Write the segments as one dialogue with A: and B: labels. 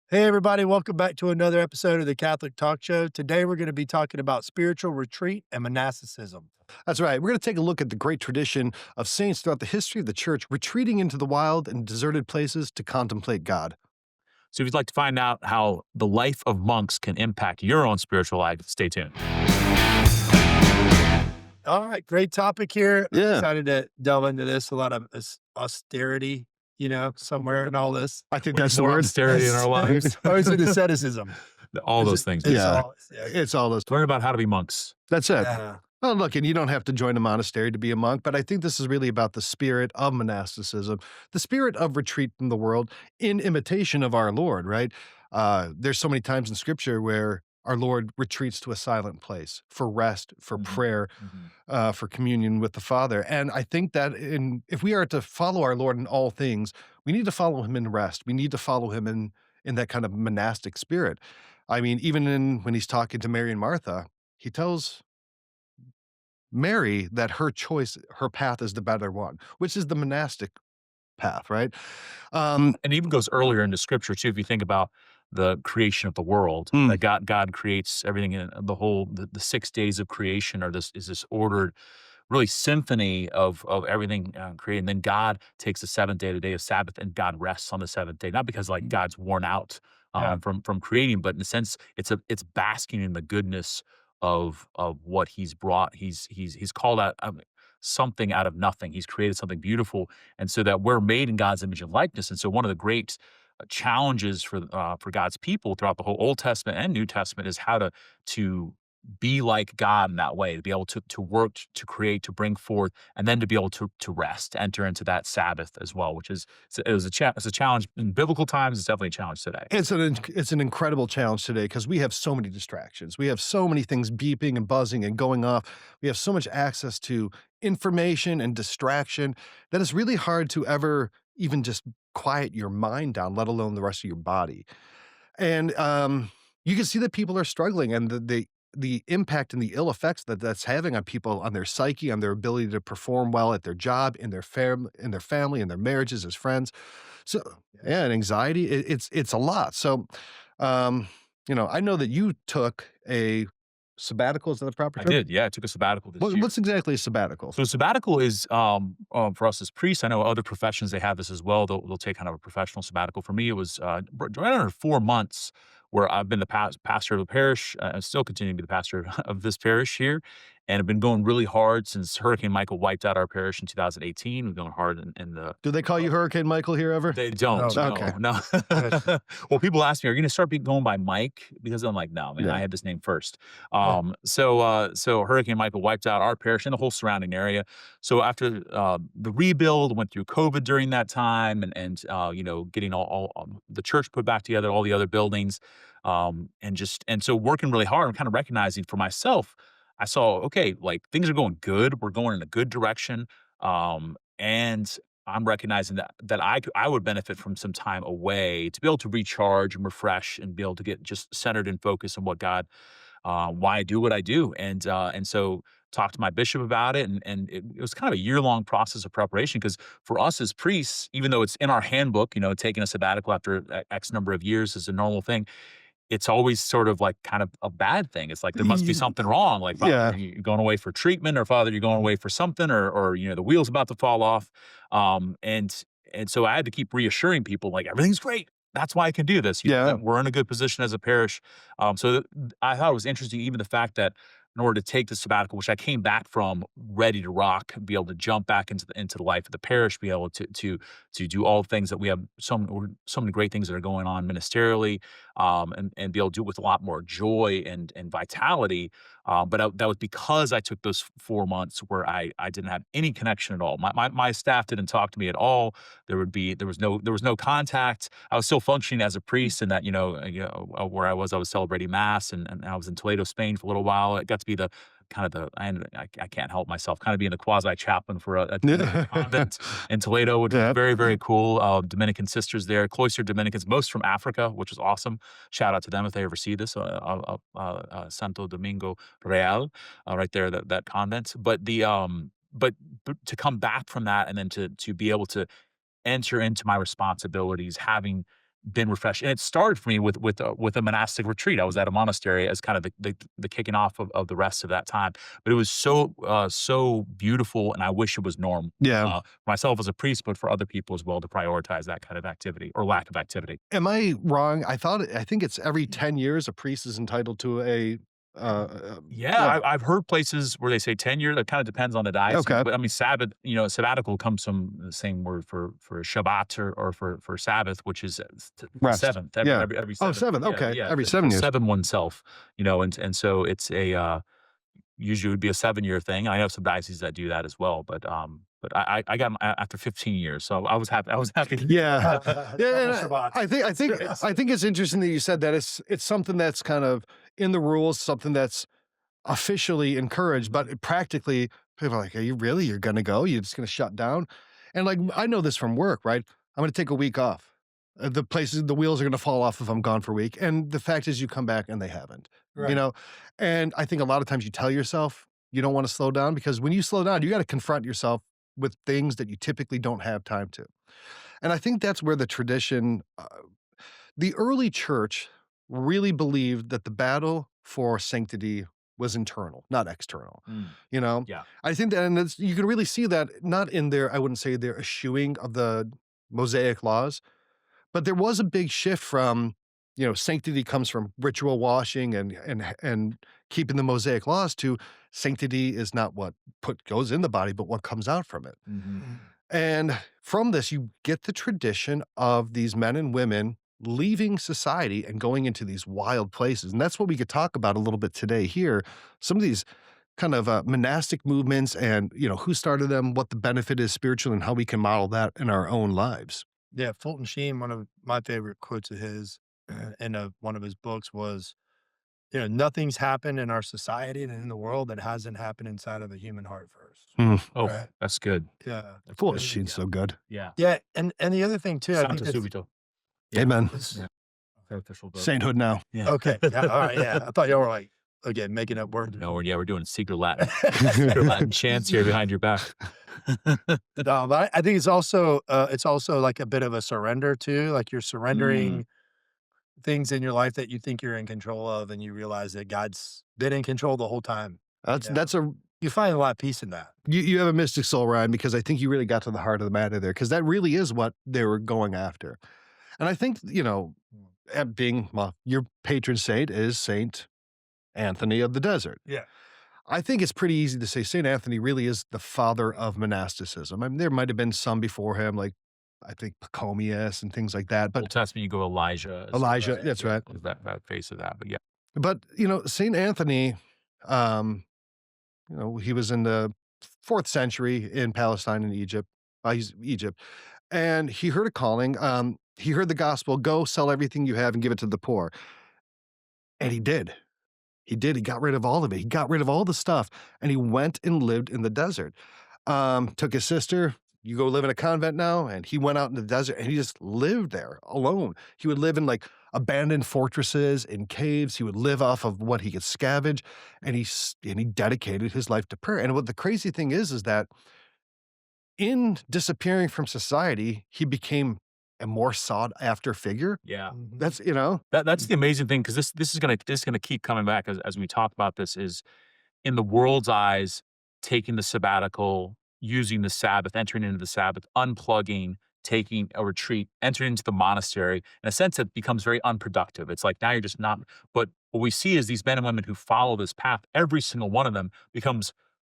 A: Hey, everybody, welcome back to another episode of the Catholic Talk Show. Today, we're going to be talking about spiritual retreat and monasticism.
B: That's right. We're going to take a look at the great tradition of saints throughout the history of the church retreating into the wild and deserted places to contemplate God.
C: So if you'd like to find out how the life of monks can impact your own spiritual life, stay tuned.
A: All right, great topic here. I'm
B: Yeah,
A: excited to delve into this. A lot of austerity, somewhere in all this.
B: I think
C: We
B: that's
C: need
B: the
C: more
B: word.
C: austerity in our lives.
A: Or is it asceticism?
C: All
A: Is
C: those
A: it,
C: things.
A: it's
B: Yeah,
A: all, yeah.
B: it's all those.
C: Learn about how to be monks.
B: That's it.
A: Yeah.
B: Oh, look, and you don't have to join a monastery to be a monk, but I think this is really about the spirit of monasticism, the spirit of retreat from the world in imitation of our Lord, right? There's so many times in scripture where our Lord retreats to a silent place for rest, for
C: Mhm.
B: prayer,
C: Mhm.
B: for communion with the Father. And I think that if we are to follow our Lord in all things, we need to follow him in rest. We need to follow him in that kind of monastic spirit. I mean, even when he's talking to Mary and Martha, he tells Mary that her choice, her path is the better one, which is the monastic path, right? Um,
C: And it even goes earlier into scripture too. If you think about the creation of the world,
B: mm,
C: that God creates everything in the 6 days of creation are this ordered really symphony of everything created. And then God takes the seventh day, the day of Sabbath, and God rests on the seventh day. Not because like God's worn out
A: Yeah.
C: from creating, but in a sense, it's basking in the goodness of what He's brought. He's called out something out of nothing. He's created something beautiful, and so that we're made in God's image and likeness. And so one of the great challenges for God's people throughout the whole Old Testament and New Testament is how to be like God in that way, to be able to work, to create, to bring forth, and then to be able to rest, enter into that Sabbath as well, which is it's a challenge in biblical times. It's definitely a challenge today.
B: it's an incredible challenge today because we have so many distractions. We have so many things beeping and buzzing and going off. We have so much access to information and distraction that it's really hard to ever even just quiet your mind down, let alone the rest of your body. And, you can see that people are struggling and the impact and the ill effects that that's having on people, on their psyche, on their ability to perform well at their job, in their family, in their marriages, as friends. So yeah, and anxiety, it's a lot. So, um, I know that you took a sabbatical, is that the proper
C: I
B: term?
C: did, yeah. I took a sabbatical this year.
B: What's exactly a sabbatical?
C: So sabbatical is for us as priests. I know other professions they have this as well. They'll take kind of a professional sabbatical. For me, it was right under 4 months where I've been the pastor of a parish. I still continue to be the pastor of this parish here, and I've been going really hard since Hurricane Michael wiped out our parish in 2018. We've been going hard in the
B: Do they call you Hurricane Michael here ever?
C: they don't.
A: No.
C: No,
B: Okay.
C: no.
A: Yes.
C: Well, people ask me, "Are you gonna start going by Mike?" Because I'm like, "No, man, I
B: Yeah.
C: had this name first."
A: Yeah.
C: So Hurricane Michael wiped out our parish and the whole surrounding area. So after the rebuild, went through COVID during that time, and getting all the church put back together, all the other buildings, and so working really hard and kind of recognizing for myself, I saw, okay, like things are going good. We're going in a good direction. And I'm recognizing that I would benefit from some time away to be able to recharge and refresh and be able to get just centered and focused on what God, why I do what I do, and so talked to my bishop about it, and it was kind of a year-long process of preparation because for us as priests, even though it's in our handbook, taking a sabbatical after X number of years is a normal thing, it's always sort of like kind of a bad thing. It's like there must be
B: Y
C: something wrong. Like, Father,
B: yeah.
C: you're going away for treatment, or Father, you're going away for something, or the wheel's about to fall off. And so I had to keep reassuring people like everything's great. That's why I can do this.
B: Yeah.
C: We're in a good position as a parish. I thought it was interesting, even the fact that in order to take the sabbatical, which I came back from ready to rock, be able to jump back into the life of the parish, be able to do all the things that we have so many great things that are going on ministerially, and be able to do it with a lot more joy and vitality. That was because I took those 4 months where I didn't have any connection at all. My staff didn't talk to me at all. There was no contact. I was still functioning as a priest, and that where I was celebrating mass, and I was in Toledo, Spain for a little while. It got to be the kind of the I can't help myself, kind of being the quasi chaplain for a Dominican convent in Toledo, which was
B: Yeah.
C: very, very cool. Dominican sisters there, cloistered Dominicans, most from Africa, which was awesome. Shout out to them if they ever see this. Santo Domingo Real, right there, that convent. But to come back from that and then to be able to enter into my responsibilities, having been refreshed. And it started for me with a monastic retreat. I was at a monastery as kind of the kicking off of the rest of that time. But it was so beautiful, and I wish it was normal.
B: Yeah.
C: For myself as a priest, but for other people as well to prioritize that kind of activity or lack of activity.
B: Am I wrong? I think it's every 10 years a priest is entitled to a,
C: Yeah, I've heard places where they say tenure. That kind of depends on the diocese.
B: Okay.
C: But I mean, Sabbath, sabbatical comes from the same word for Shabbat or for Sabbath, which is
B: Rest.
C: seventh.
B: Yeah.
C: Every
B: Oh,
C: seventh.
B: 7th. Okay.
C: Yeah,
B: Every
C: to
B: 7 years.
C: seven oneself, and so it's usually it would be a 7-year thing. I know some dioceses that do that as well, but I got after 15 years, so I was happy. I was happy.
B: Yeah. Yeah, and
A: Shabbat.
B: I think it's interesting that you said that it's something that's kind of in the rules, something that's officially encouraged, but practically people are like, "Are you really? You're gonna go? You're just gonna shut down?" And like I know this from work, right? I'm gonna take a week off. The wheels are gonna fall off if I'm gone for a week. And the fact is, you come back and they haven't. You
A: Right.
B: know, and I think a lot of times you tell yourself you don't want to slow down because when you slow down, you got to confront yourself with things that you typically don't have time to. And I think that's where the tradition, the early church really believed that the battle for sanctity was internal, not external.
C: Mm,
B: You know,
C: yeah.
B: I think that, and you can really see that not in their, I wouldn't say their eschewing of the Mosaic laws, but there was a big shift from, sanctity comes from ritual washing and keeping the Mosaic laws to sanctity is not what goes in the body, but what comes out from it.
C: Hmm.
B: And from this, you get the tradition of these men and women leaving society and going into these wild places. And that's what we could talk about a little bit today here. Some of these kind of monastic movements and, who started them, what the benefit is spiritually, and how we can model that in our own lives.
A: Yeah, Fulton Sheen, one of my favorite quotes of his in one of his books was, nothing's happened in our society and in the world that hasn't happened inside of the human heart first.
C: Oh,
A: Right.
C: that's good.
A: Yeah.
B: Full
A: Yeah.
B: Sheen's so good.
C: Yeah.
A: Yeah, and the other thing too, I think
C: Santa
A: that's
C: subito.
B: Amen.
C: Yeah. Official book.
B: Sainthood now.
C: Yeah.
A: okay. Yeah, all right, yeah. I thought y'all were like, again, making up words.
C: No, we're doing secret Latin chants here behind your back.
A: No, but I think it's also like a bit of a surrender too. Like you're surrendering things in your life that you think you're in control of, and you realize that God's been in control the whole time.
B: That's
A: You find a lot of peace in that.
B: you have a mystic soul, Ryan, because I think you really got to the heart of the matter there, because that really is what they were going after. And I think, your patron saint is Saint Anthony of the Desert.
A: Yeah.
B: I think it's pretty easy to say Saint Anthony really is the father of monasticism. I mean, there might have been some before him, like I think Pachomius and things like that,
C: Old
B: but
C: Testament, you go Elijah.
B: Elijah, that's right.
C: That face of that, but yeah.
B: But, Saint Anthony, he was in the 4th century in Palestine and Egypt, Egypt, and he heard a calling. He heard the gospel, go sell everything you have and give it to the poor. And he did. He did. He got rid of all of it. He got rid of all the stuff and he went and lived in the desert. Took his sister, you go live in a convent now, and he went out in the desert and he just lived there alone. He would live in like abandoned fortresses, in caves. He would live off of what he could scavenge, and he dedicated his life to prayer. And what the crazy thing is that in disappearing from society, he became a more sought after figure.
C: Yeah.
B: That's,
C: That's the amazing thing, because this is gonna keep coming back as we talk about this, is in the world's eyes, taking the sabbatical, using the Sabbath, entering into the Sabbath, unplugging, taking a retreat, entering into the monastery. In a sense, it becomes very unproductive. It's like now you're just not. But what we see is these men and women who follow this path, every single one of them becomes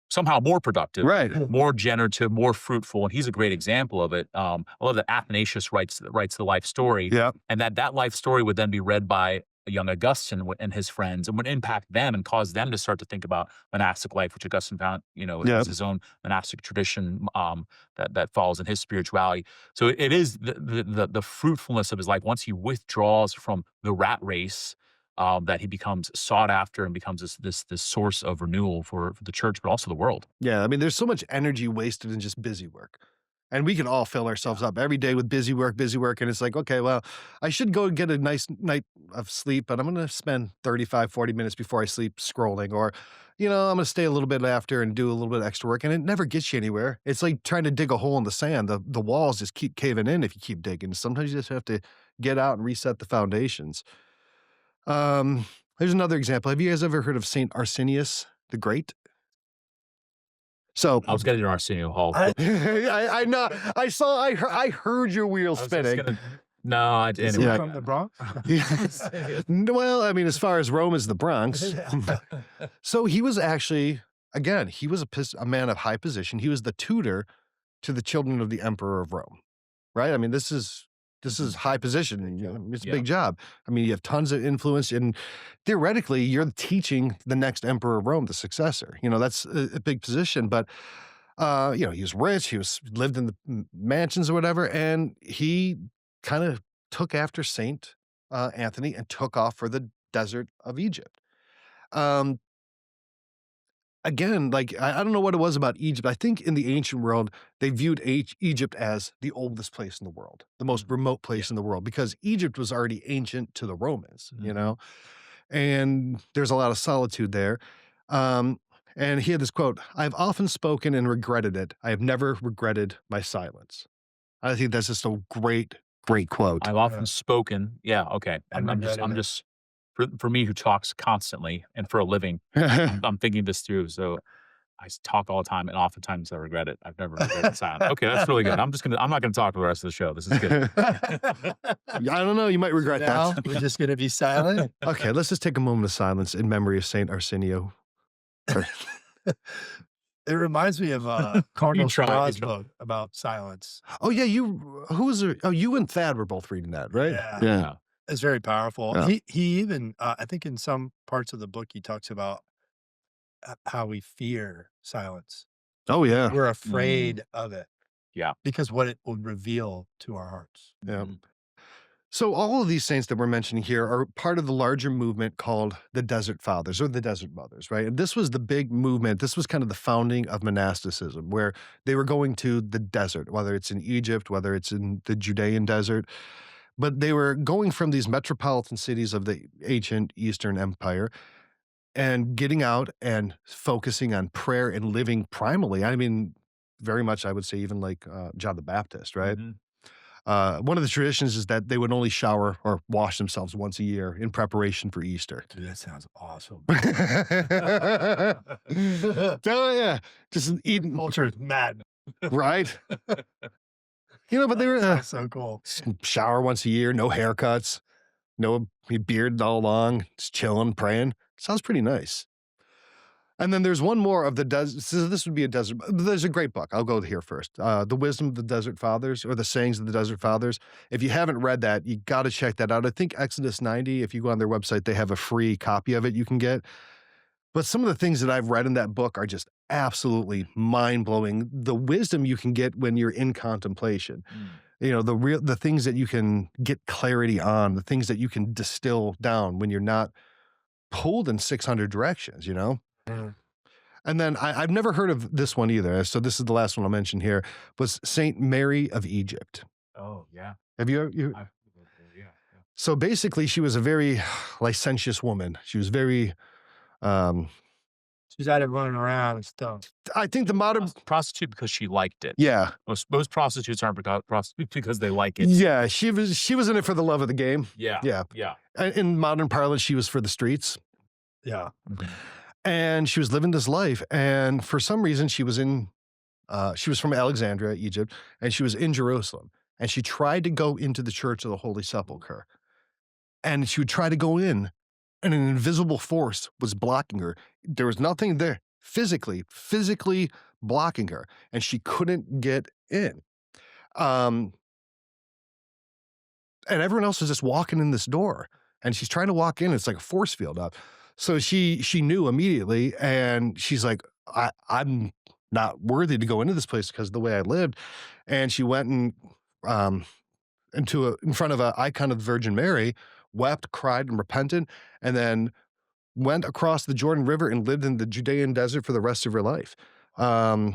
C: somehow more productive,
B: right.
C: more generative, more fruitful. And he's a great example of it. I love that Athanasius writes the life story,
B: Yeah.
C: and that life story would then be read by a young Augustine and his friends, and would impact them and cause them to start to think about monastic life, which Augustine found,
B: Yeah.
C: has his own monastic tradition that falls in his spirituality. So it is the fruitfulness of his life once he withdraws from the rat race, that he becomes sought after and becomes this source of renewal for the church, but also the world.
B: Yeah. I mean, there's so much energy wasted in just busy work. And we can all fill ourselves up every day with busy work. And it's like, okay, well, I should go get a nice night of sleep, but I'm going to spend 35, 40 minutes before I sleep scrolling, or, I'm going to stay a little bit after and do a little bit of extra work. And it never gets you anywhere. It's like trying to dig a hole in the sand. The walls just keep caving in if you keep digging. Sometimes you just have to get out and reset the foundations. Here's another example. Have you guys ever heard of Saint Arsenius the Great? So
C: I was getting to Arsenio Hall.
B: I know. I heard your wheels
C: I was just
B: spinning.
C: gonna, no, I
A: Is
C: didn't.
A: he
B: Yeah.
A: from the Bronx?
B: Yes. Well, I mean, as far as Rome is the Bronx. So he was actually, again, he was a man of high position. He was the tutor to the children of the Emperor of Rome, right? I mean, this is high position. And, it's a
C: Yeah.
B: big job. I mean, you have tons of influence, and theoretically, you're teaching the next Emperor of Rome, the successor. That's a big position. But he was rich. He lived in the mansions or whatever, and he kind of took after Saint Anthony and took off for the desert of Egypt. Um, Again, like I don't know what it was about Egypt. I think in the ancient world, they viewed Egypt as the oldest place in the world, the most remote place in the world, because Egypt was already ancient to the Romans, and there's a lot of solitude there. Um, and he had this quote: "I've often spoken and regretted it. I have never regretted my silence." I think that's just a great, great quote.
C: I've often spoken. Yeah, okay.
A: And
C: I'm
A: regretted it.
C: just for me who talks constantly and for a living, I'm thinking this through. So talk all the time, and oftentimes I regret it. I've never regretted silence. Okay, that's really good. I'm not gonna talk for the rest of the show. This is good.
B: I don't know. You might regret
A: Now
B: that.
A: we're just gonna be silent.
B: Okay, let's just take a moment of silence in memory of Saint Arsenio.
A: It reminds me of Cardinal
C: tried,
A: Straw's
C: you know.
A: book about silence.
B: Oh yeah, who was there? Oh, you and Thad were both reading that, right?
A: Yeah.
B: Yeah.
A: It's very powerful.
B: Yeah.
A: He even I think in some parts of the book he talks about how we fear silence.
B: Oh yeah.
A: We're afraid of it.
C: Yeah.
A: Because what it will reveal to our hearts.
B: Yeah. So all of these saints that we're mentioning here are part of the larger movement called the Desert Fathers or the Desert Mothers, right? And this was the big movement. This was kind of the founding of monasticism, where they were going to the desert, whether it's in Egypt, whether it's in the Judean desert. But they were going from these metropolitan cities of the ancient Eastern Empire and getting out and focusing on prayer and living primally. I mean, very much, I would say, even like John the Baptist, right?
C: Mhm.
B: One of the traditions is that they would only shower or wash themselves once a year in preparation for Easter.
A: Dude, that sounds awesome.
B: Oh yeah, just eating,
A: Culture is mad.
B: right? But they were
A: That's so cool.
B: shower once a year, no haircuts, no beard all along, just chilling, praying. Sounds pretty nice. And then there's one more of the desert. So this would be a desert. There's a great book. I'll go here first. The Wisdom of the Desert Fathers, or the Sayings of the Desert Fathers. If you haven't read that, you got to check that out. I think Exodus 90, if you go on their website, they have a free copy of it you can get. But some of the things that I've read in that book are just absolutely mind-blowing. The wisdom you can get when you're in contemplation. The things that you can get clarity on, the things that you can distill down when you're not pulled in 600 directions,
A: Mm.
B: And then I've never heard of this one either. So this is the last one I'll mention here, was Saint Mary of Egypt.
C: Oh yeah.
B: Have you?
C: Yeah.
B: So basically, she was a very licentious woman. She was very,
A: She's out there running around and stuff.
B: I think the modern,
C: Prostitute because she liked it.
B: yeah,
C: Most prostitutes aren't prostitutes because they like it.
B: yeah, she was in it for the love of the game.
C: Yeah.
B: Yeah.
C: Yeah.
B: In modern parlance, she was for the streets.
A: Yeah.
B: And she was living this life. And for some reason, she was from Alexandria, Egypt, and she was in Jerusalem. And she tried to go into the Church of the Holy Sepulchre. And she would try to go in, and an invisible force was blocking her. There was nothing there physically blocking her, and she couldn't get in. And everyone else was just walking in this door, and she's trying to walk in. It's like a force field up. So she knew immediately, and she's like, I'm not worthy to go into this place because of the way I lived. And she went and in front of an icon of the Virgin Mary, wept, cried, and repented, and then went across the Jordan River and lived in the Judean desert for the rest of her life. That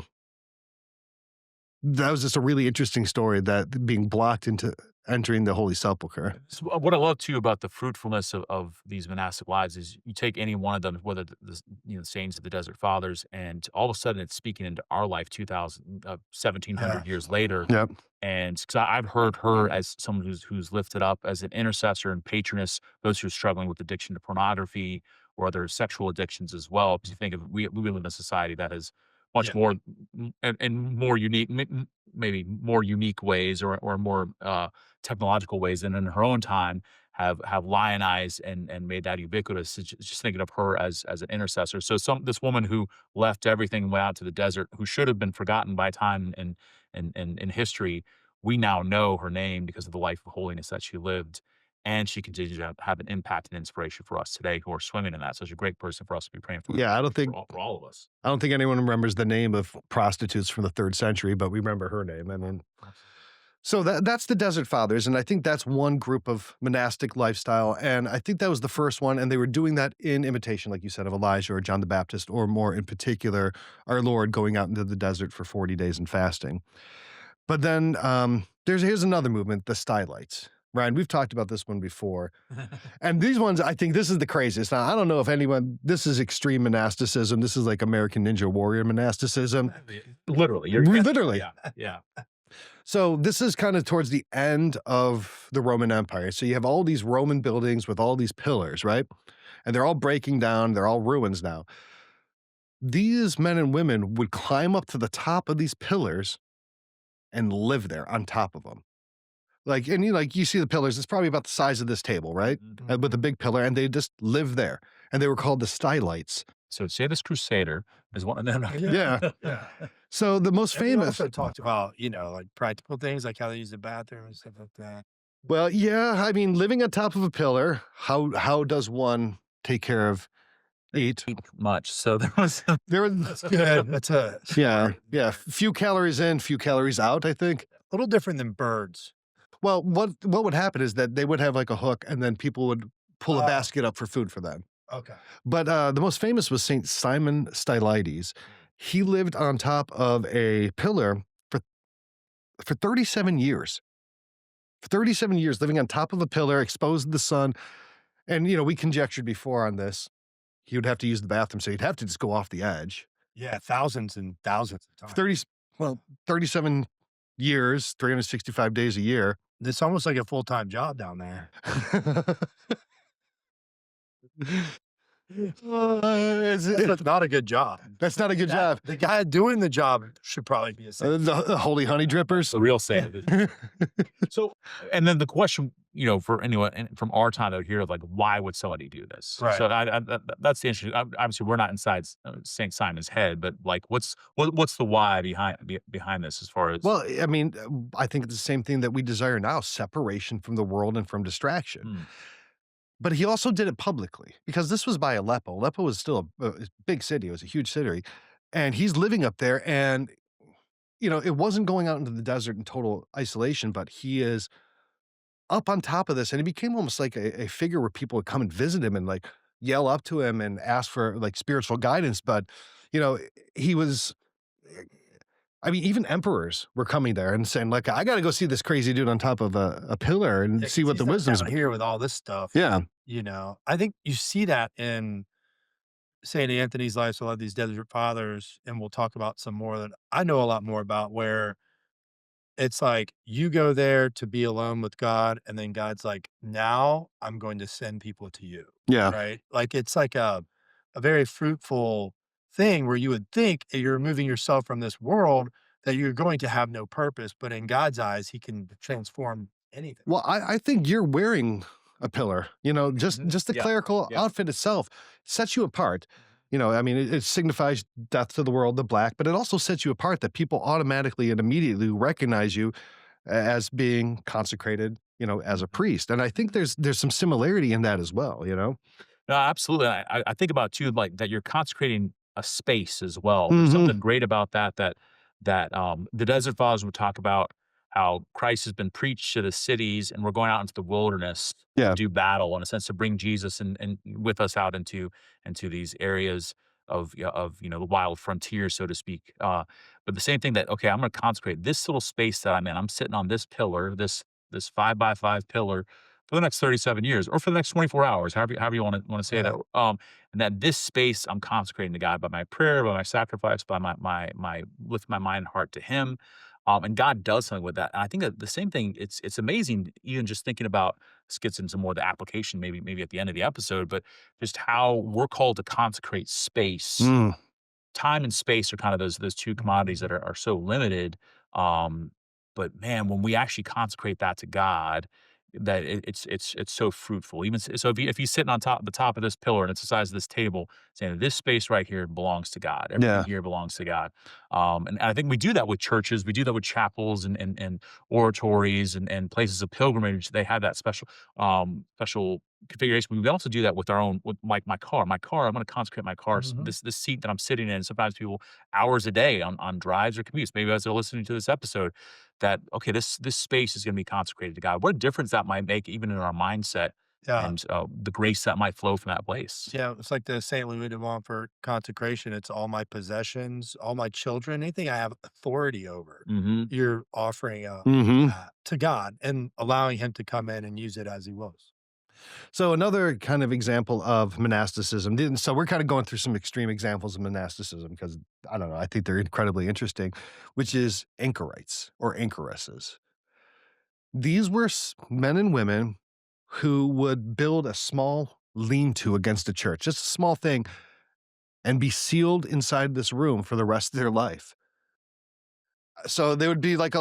B: was just a really interesting story, that being blocked into entering the Holy Sepulchre.
C: So what I love too about the fruitfulness of these monastic lives is you take any one of them, whether the saints of the Desert Fathers, and all of a sudden it's speaking into our life 2000,
A: Yeah.
C: 1700 years later.
B: Yep.
C: And because I've heard her as someone who's lifted up as an intercessor and patroness, those who are struggling with addiction to pornography or other sexual addictions as well. Because you think of we live in a society that is much
A: Yeah.
C: more and more unique, maybe more unique ways or more technological ways than in her own time have lionized and made that ubiquitous. So just thinking of her as an intercessor. So this woman who left everything and went out to the desert, who should have been forgotten by time and in history, we now know her name because of the life of holiness that she lived. And she continues to have an impact and inspiration for us today who are swimming in that. So she's a great person for us to be praying for,
B: Yeah,
C: for all of us.
B: I don't think anyone remembers the name of prostitutes from the 3rd century, but we remember her name. I mean, so that's the Desert Fathers, and I think that's one group of monastic lifestyle, and I think that was the first one, and they were doing that in imitation, like you said, of Elijah or John the Baptist, or more in particular, our Lord going out into the desert for 40 days and fasting. But then here's another movement, the Stylites. Ryan, we've talked about this one before. And these ones, I think this is the craziest. Now, I don't know if this is extreme monasticism. This is like American Ninja Warrior monasticism.
C: Literally.
B: Literally.
C: Yeah. Yeah.
B: So this is kind of towards the end of the Roman Empire. So you have all these Roman buildings with all these pillars, right? And they're all breaking down. They're all ruins now. These men and women would climb up to the top of these pillars and live there on top of them. You see the pillars, it's probably about the size of this table, right? With a big pillar, and they just live there. And they were called the Stylites.
C: So say this Crusader is one of them.
B: Yeah.
A: Yeah.
B: So the most
A: And we
B: famous.
A: also talked about, like practical things, like how they use the bathroom and stuff like that.
B: Well, yeah, I mean, living on top of a pillar, how does one take care of eat?
C: Eat much. So there was
B: There was,
A: That's good. That's a
B: yeah, few calories in, few calories out, I think.
A: little different than birds.
B: Well, what would happen is that they would have like a hook, and then people would pull a
A: Oh.
B: basket up for food for them.
A: Okay.
B: But the most famous was Saint Simon Stylites. He lived on top of a pillar for 37 years. For 37 years, living on top of a pillar, exposed to the sun. And, we conjectured before on this, he would have to use the bathroom, so he'd have to just go off the edge.
A: Yeah, thousands and thousands of times.
B: 37 years, 365 days a year.
A: It's almost like a full-time job down there. That's not a good job.
B: That's not a good job.
A: The guy doing the job should probably be a saint.
B: The holy honey drippers.
C: the real saint. So, and then the question, for anyone from our time out here, like, why would somebody do this?
A: Right.
C: So that's the interesting. Obviously, we're not inside Saint Simon's head, but like, what's the why behind this? As far as
B: Well, I mean, I think it's the same thing that we desire now, separation from the world and from distraction.
C: Hmm.
B: But he also did it publicly because this was by Aleppo. Aleppo was still a big city. It was a huge city. And he's living up there. And, it wasn't going out into the desert in total isolation, but he is up on top of this. And he became almost like a figure where people would come and visit him and like yell up to him and ask for like spiritual guidance. But, he was, I mean, even emperors were coming there and saying, like, I got to go see this crazy dude on top of a pillar and
A: Yeah,
B: see
A: 'cause
B: what
A: he's
B: the
A: not
B: wisdom's.
A: down here with all this stuff.
B: Yeah.
A: I think you see that in St. Anthony's life. So a lot of these desert fathers, and we'll talk about some more that I know a lot more about, where it's like you go there to be alone with God, and then God's like, now I'm going to send people to you.
B: Yeah.
A: Right? Like it's like a very fruitful thing where you would think that you're removing yourself from this world, that you're going to have no purpose, but in God's eyes, he can transform anything.
B: Well, I think you're wearing a pillar, just the
C: Yeah.
B: clerical
C: Yeah.
B: outfit itself sets you apart. I mean, it signifies death to the world, the black, but it also sets you apart that people automatically and immediately recognize you as being consecrated, as a priest. And I think there's some similarity in that as well,
C: No, absolutely. I think about too, like that you're consecrating a space as well. There's
B: Mhm.
C: something great about that the Desert Fathers would talk about how Christ has been preached to the cities, and we're going out into the wilderness
B: Yeah.
C: to do battle, in a sense, to bring Jesus and with us out into these areas of the wild frontier, so to speak. But the same thing that, okay, I'm going to consecrate this little space that I'm in. I'm sitting on this pillar, this this 5 by 5 pillar for the next 37 years or for the next 24 hours, however you want to say that.
A: Right.
C: And that this space I'm consecrating to God by my prayer, by my sacrifice, by my lift my mind and heart to Him. And God does something with that. And I think that the same thing, it's amazing, even just thinking about this gets into more of the application, maybe at the end of the episode, but just how we're called to consecrate space.
B: Mm,
C: Time and space are kind of those two commodities that are so limited. Um, but man, when we actually consecrate that to God, that it's so fruitful. Even so, if you sitting on the top of this pillar and it's the size of this table, saying this space right here belongs to God. Everything
B: yeah.
C: here belongs to God. And I think we do that with churches. We do that with chapels and oratories and places of pilgrimage. They have that special configuration. We also do that with our own, with like my car. My car, I'm going to consecrate my car.
A: Mhm.
C: This seat that I'm sitting in. Sometimes people hours a day on drives or commutes. Maybe as they're listening to this episode, that okay, this space is going to be consecrated to God. What a difference that might make, even in our mindset
A: Yeah.
C: and the grace that might flow from that place.
A: Yeah, it's like the Saint Louis de Montfort consecration. It's all my possessions, all my children, anything I have authority over.
C: Hmm.
A: You're offering up
B: Hmm.
A: to God and allowing Him to come in and use it as He wills.
B: So another kind of example of monasticism. So we're kind of going through some extreme examples of monasticism because I don't know. I think they're incredibly interesting, which is anchorites or anchoresses. These were men and women who would build a small lean-to against a church, just a small thing, and be sealed inside this room for the rest of their life. So they would be like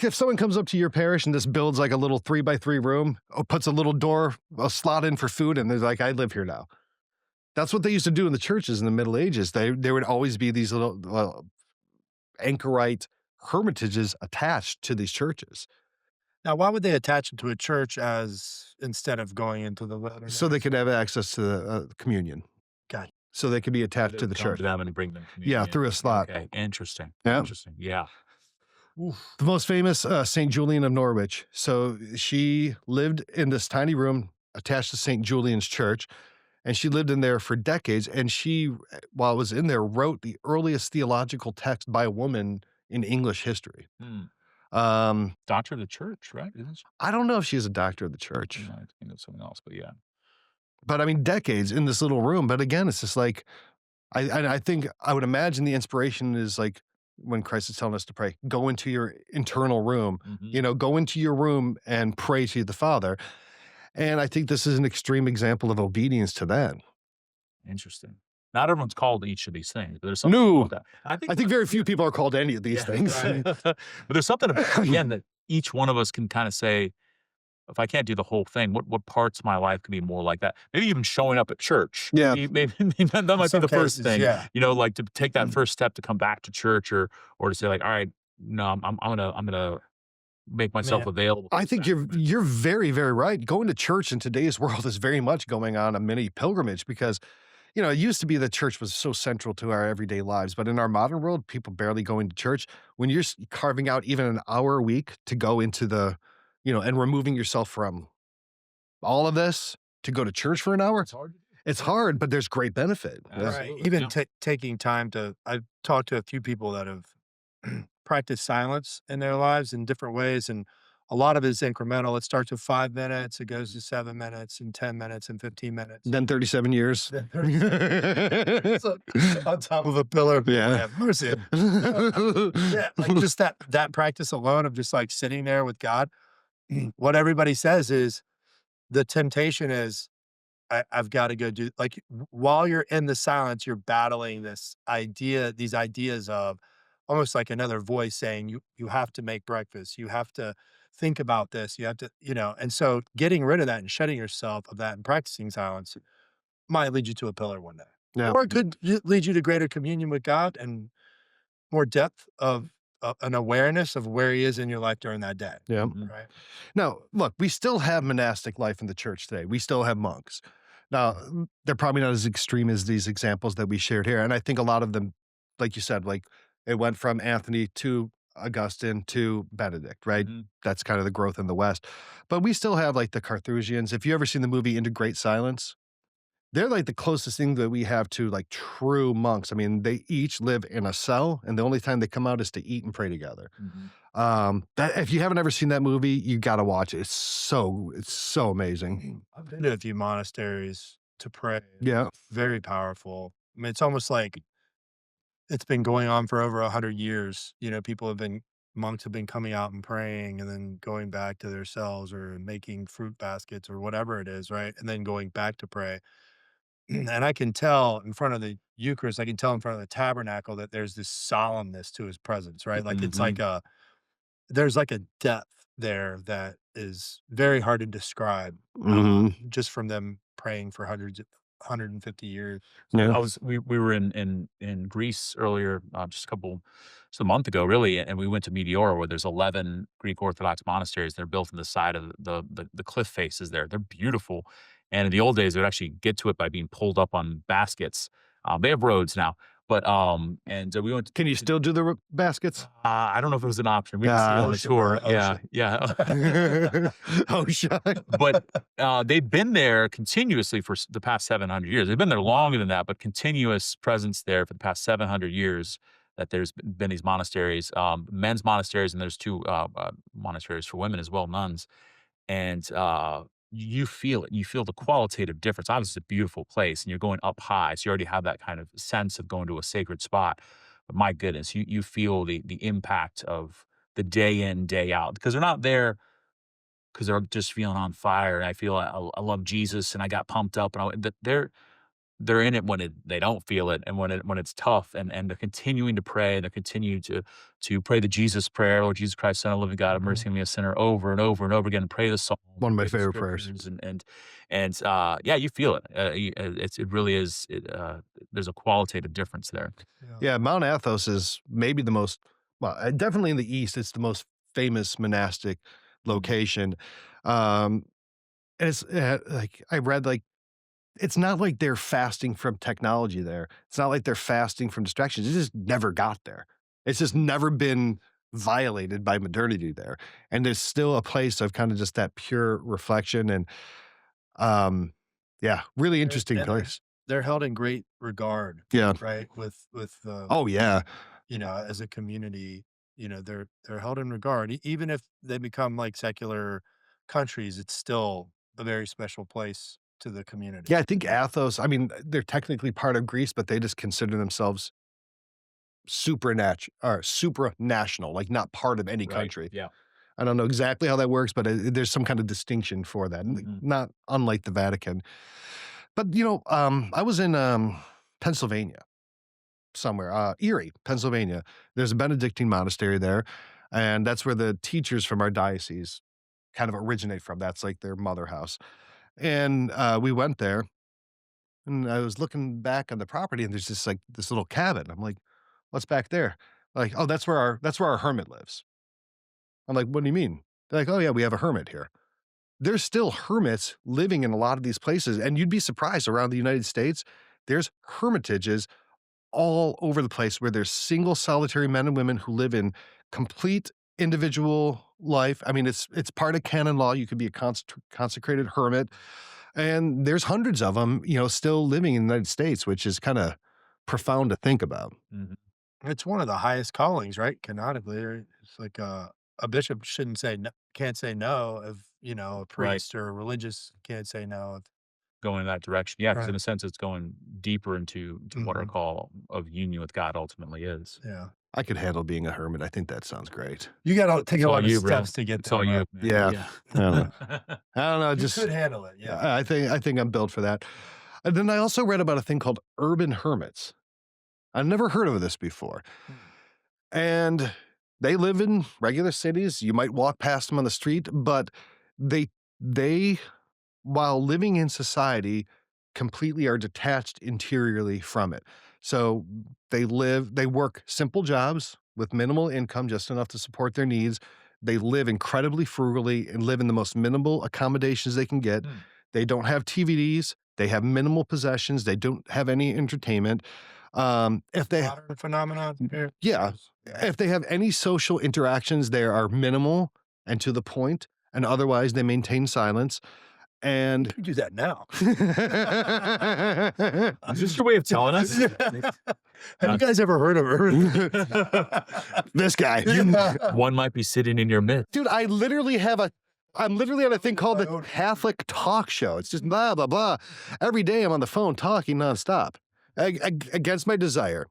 B: if someone comes up to your parish and just builds like a little 3 by 3 room, or puts a little door, a slot in for food, and they're like, I live here now. That's what they used to do in the churches in the Middle Ages. There would always be these little anchorite hermitages attached to these churches,
A: Now, why would they attach it to a church as instead of going into the
B: so they
A: wilderness?
B: could have access to the communion.
A: God,
B: So they could be
C: They
B: attached to
C: would
B: the
C: come to
B: church.
C: them and bring them
B: Yeah,
C: communion.
B: through a slot.
C: Okay, interesting,
B: Yeah.
C: interesting. Yeah. Oof.
B: The most famous, St. Julian of Norwich. So she lived in this tiny room attached to St. Julian's Church, and she lived in there for decades. And she, while was in there, wrote the earliest theological text by a woman in English history.
C: Hmm.
B: Um,
C: Doctor of the church, right? Isn't she?
B: I don't know if she's a doctor of the
C: You
B: church,
C: might think of something else, but yeah.
B: but I mean, decades in this little room. But again, it's just like, I think I would imagine the inspiration is like when Christ is telling us to pray, go into your internal room,
C: Hmm.
B: go into your room and pray to the Father. And I think this is an extreme example of obedience to that.
C: Interesting. Not everyone's called to each of these things, but there's something
B: No,
C: about that.
B: I think very few people are called to any of these
C: yeah,
B: things.
C: right. But there's something about, again, that each one of us can kind of say, if I can't do the whole thing, what parts of my life can be more like that? Maybe even showing up at church.
B: Yeah.
C: Maybe that
A: in
C: might be
A: some
C: the first
A: cases,
C: thing.
A: yeah.
C: Like to take that first step to come back to church, or to say like, all right, no, I'm gonna make myself
A: Man,
C: available. For
B: I
C: the
B: think
C: sacrament.
B: you're very, very right. Going to church in today's world is very much going on a mini pilgrimage because, it used to be that church was so central to our everyday lives, but in our modern world, people barely going to church. When you're carving out even an hour a week to go into and removing yourself from all of this to go to church for an hour,
C: It's hard to do.
B: it's hard, but there's great benefit. Yeah.
A: right.
C: Absolutely,
A: Even
C: yeah.
A: taking time to, I've talked to a few people that have practiced silence in their lives in different ways. And a lot of it is incremental. It starts with 5 minutes, it goes to 7 minutes and 10 minutes and 15 minutes.
B: Then 37 years.
A: Then 30 So, on top of a pillar.
B: Yeah.
A: Have mercy. Yeah, like just that practice alone of just like sitting there with God. What everybody says is the temptation is I've got to go do like while you're in the silence, you're battling these ideas of almost like another voice saying you have to make breakfast, you have to think about this, you have to, and so getting rid of that and shutting yourself of that and practicing silence might lead you to a pillar one day.
B: Yeah.
A: Or it could lead you to greater communion with God and more depth of an awareness of where He is in your life during that day.
B: Yeah.
C: Mhm.
A: Right.
B: Now, look, we still have monastic life in the church today. We still have monks. Now, they're probably not as extreme as these examples that we shared here. And I think a lot of them, like you said, like it went from Anthony to Augustine to Benedict, right?
C: Mhm.
B: That's kind of the growth in the West. But we still have like the Carthusians. If you ever seen the movie Into Great Silence, they're like the closest thing that we have to like true monks. I mean, they each live in a cell, and the only time they come out is to eat and pray together.
C: Mhm.
B: That if you haven't ever seen that movie, you gotta watch it. It's so amazing.
A: I've been to a few monasteries to pray.
B: Yeah.
A: Very powerful. I mean, it's almost like it's been going on for over 100 years. You know, people have been monks have been coming out and praying and then going back to their cells or making fruit baskets or whatever it is, right? And then going back to pray. And I can tell in front of the Eucharist, I can tell in front of the tabernacle that there's this solemnness to his presence, right? Like it's like
C: Mhm.
A: there's like a depth there that is very hard to describe,
B: Mhm.
A: just from them praying for 150 years.
B: Yeah.
C: We were in Greece earlier, just a month ago, really, and we went to Meteora, where there's 11 Greek Orthodox monasteries. They're built in the side of the cliff faces there. They're beautiful, and in the old days, they would actually get to it by being pulled up on baskets. They have roads now, but and we went
B: Can you
C: to
B: still do the baskets?
C: I don't know if it was an option. We didn't see it on
B: Ah.
C: the
A: Ocean, bro,
C: tour. Yeah,
A: ocean.
C: yeah.
B: Oh, shut.
C: But, they've been there continuously for the past 700 years. They've been there longer than that, but continuous presence there for the past 700 years that there's been these monasteries, men's monasteries, and there's 2, monasteries for women as well, nuns. And, you feel it. You feel the qualitative difference. Obviously, it's a beautiful place, and you're going up high, so you already have that kind of sense of going to a sacred spot. But my goodness, you feel the impact of the day in, day out, because they're not there because they're just feeling on fire. I feel I love Jesus and I got pumped up, and they're in it when they don't feel it, and when it's tough, and they're continuing to pray, and they're continuing to pray the Jesus prayer, Lord Jesus Christ, Son of the living God, have
A: Mhm.
C: mercy on me, a sinner, over and over and over again. Pray the psalm,
B: One of my
C: pray the
B: favorite prayers.
C: scriptures, yeah, you feel it. It really is. There's a qualitative difference there.
A: Yeah.
B: Yeah, Mount Athos is maybe the most well, definitely in the East, it's the most famous monastic
C: Mhm.
B: location. Um, and it's, like, I read, like, it's not like they're fasting from technology there. It's not like they're fasting from distractions. It just never got there. It's just never been violated by modernity there. And there's still a place of kind of just that pure reflection and, um, yeah, really
A: They're
B: interesting
A: and
B: place.
A: they're held in great regard,
B: Yeah.
A: right?
B: Oh, yeah.
A: You know, as a community, you know, they're held in regard. Even if they become like secular countries, it's still a very special place to the community.
B: Yeah, I think Athos, I mean, they're technically part of Greece, but they just consider themselves supranational, like not part of any
C: Right.
B: country.
C: Yeah.
B: I don't know exactly how that works, but there's some kind of distinction for that,
C: Mhm.
B: not unlike the Vatican. But, I was in, Pennsylvania somewhere, Erie, Pennsylvania. There's a Benedictine monastery there, and that's where the teachers from our diocese kind of originate from. That's like their mother house. And, we went there, and I was looking back on the property, and there's just, like, this little cabin. I'm like, "What's back there?" Like, "Oh, that's where our hermit lives." I'm like, "What do you mean?" They're like, "Oh, yeah, we have a hermit here." There's still hermits living in a lot of these places, and you'd be surprised around the United States, there's hermitages all over the place where there's single solitary men and women who live in complete individual life. I mean, it's part of canon law. You could be a consecrated hermit, and there's hundreds of them, still living in the United States, which is kinda profound to think about.
C: Mhm.
A: It's one of the highest callings, right? Canonically, right? It's like a bishop can't say no if you know a
C: Right.
A: priest or a religious can't say no. If,
C: Going in that direction. Yeah, because
A: right.
C: in a sense, it's going deeper into what our
A: Hmm.
C: call of union with God ultimately is.
A: Yeah.
B: I could handle being a hermit. I think that sounds great.
A: You got to take
C: It's
A: a
C: all
A: lot of
C: you, bro.
A: steps to get
C: It's all
A: there,
C: you,
A: bro.
C: man.
B: Yeah.
C: Yeah.
B: I don't know. I don't know,
A: You
B: just
A: could handle it. Yeah.
B: I think I'm built for that. And then I also read about a thing called urban hermits. I've never heard of this before.
A: Hmm.
B: And they live in regular cities. You might walk past them on the street, but they while living in society completely are detached interiorly from it. So they work simple jobs with minimal income, just enough to support their needs. They live incredibly frugally and live in the most minimal accommodations they can get.
C: Hmm.
B: They don't have TVDs. They have minimal possessions. They don't have any entertainment. If they
A: Modern phenomenon here.
B: Yeah. If they have any social interactions, they are minimal and to the point, and otherwise they maintain silence. And
A: You do that now.
C: Is this your way of telling us?
A: Have you guys ever heard of
B: this guy?
C: One might be sitting in your midst.
B: Dude, I'm literally on a thing called the Catholic Talk Show. It's just blah, blah, blah. Every day I'm on the phone talking nonstop against my desire.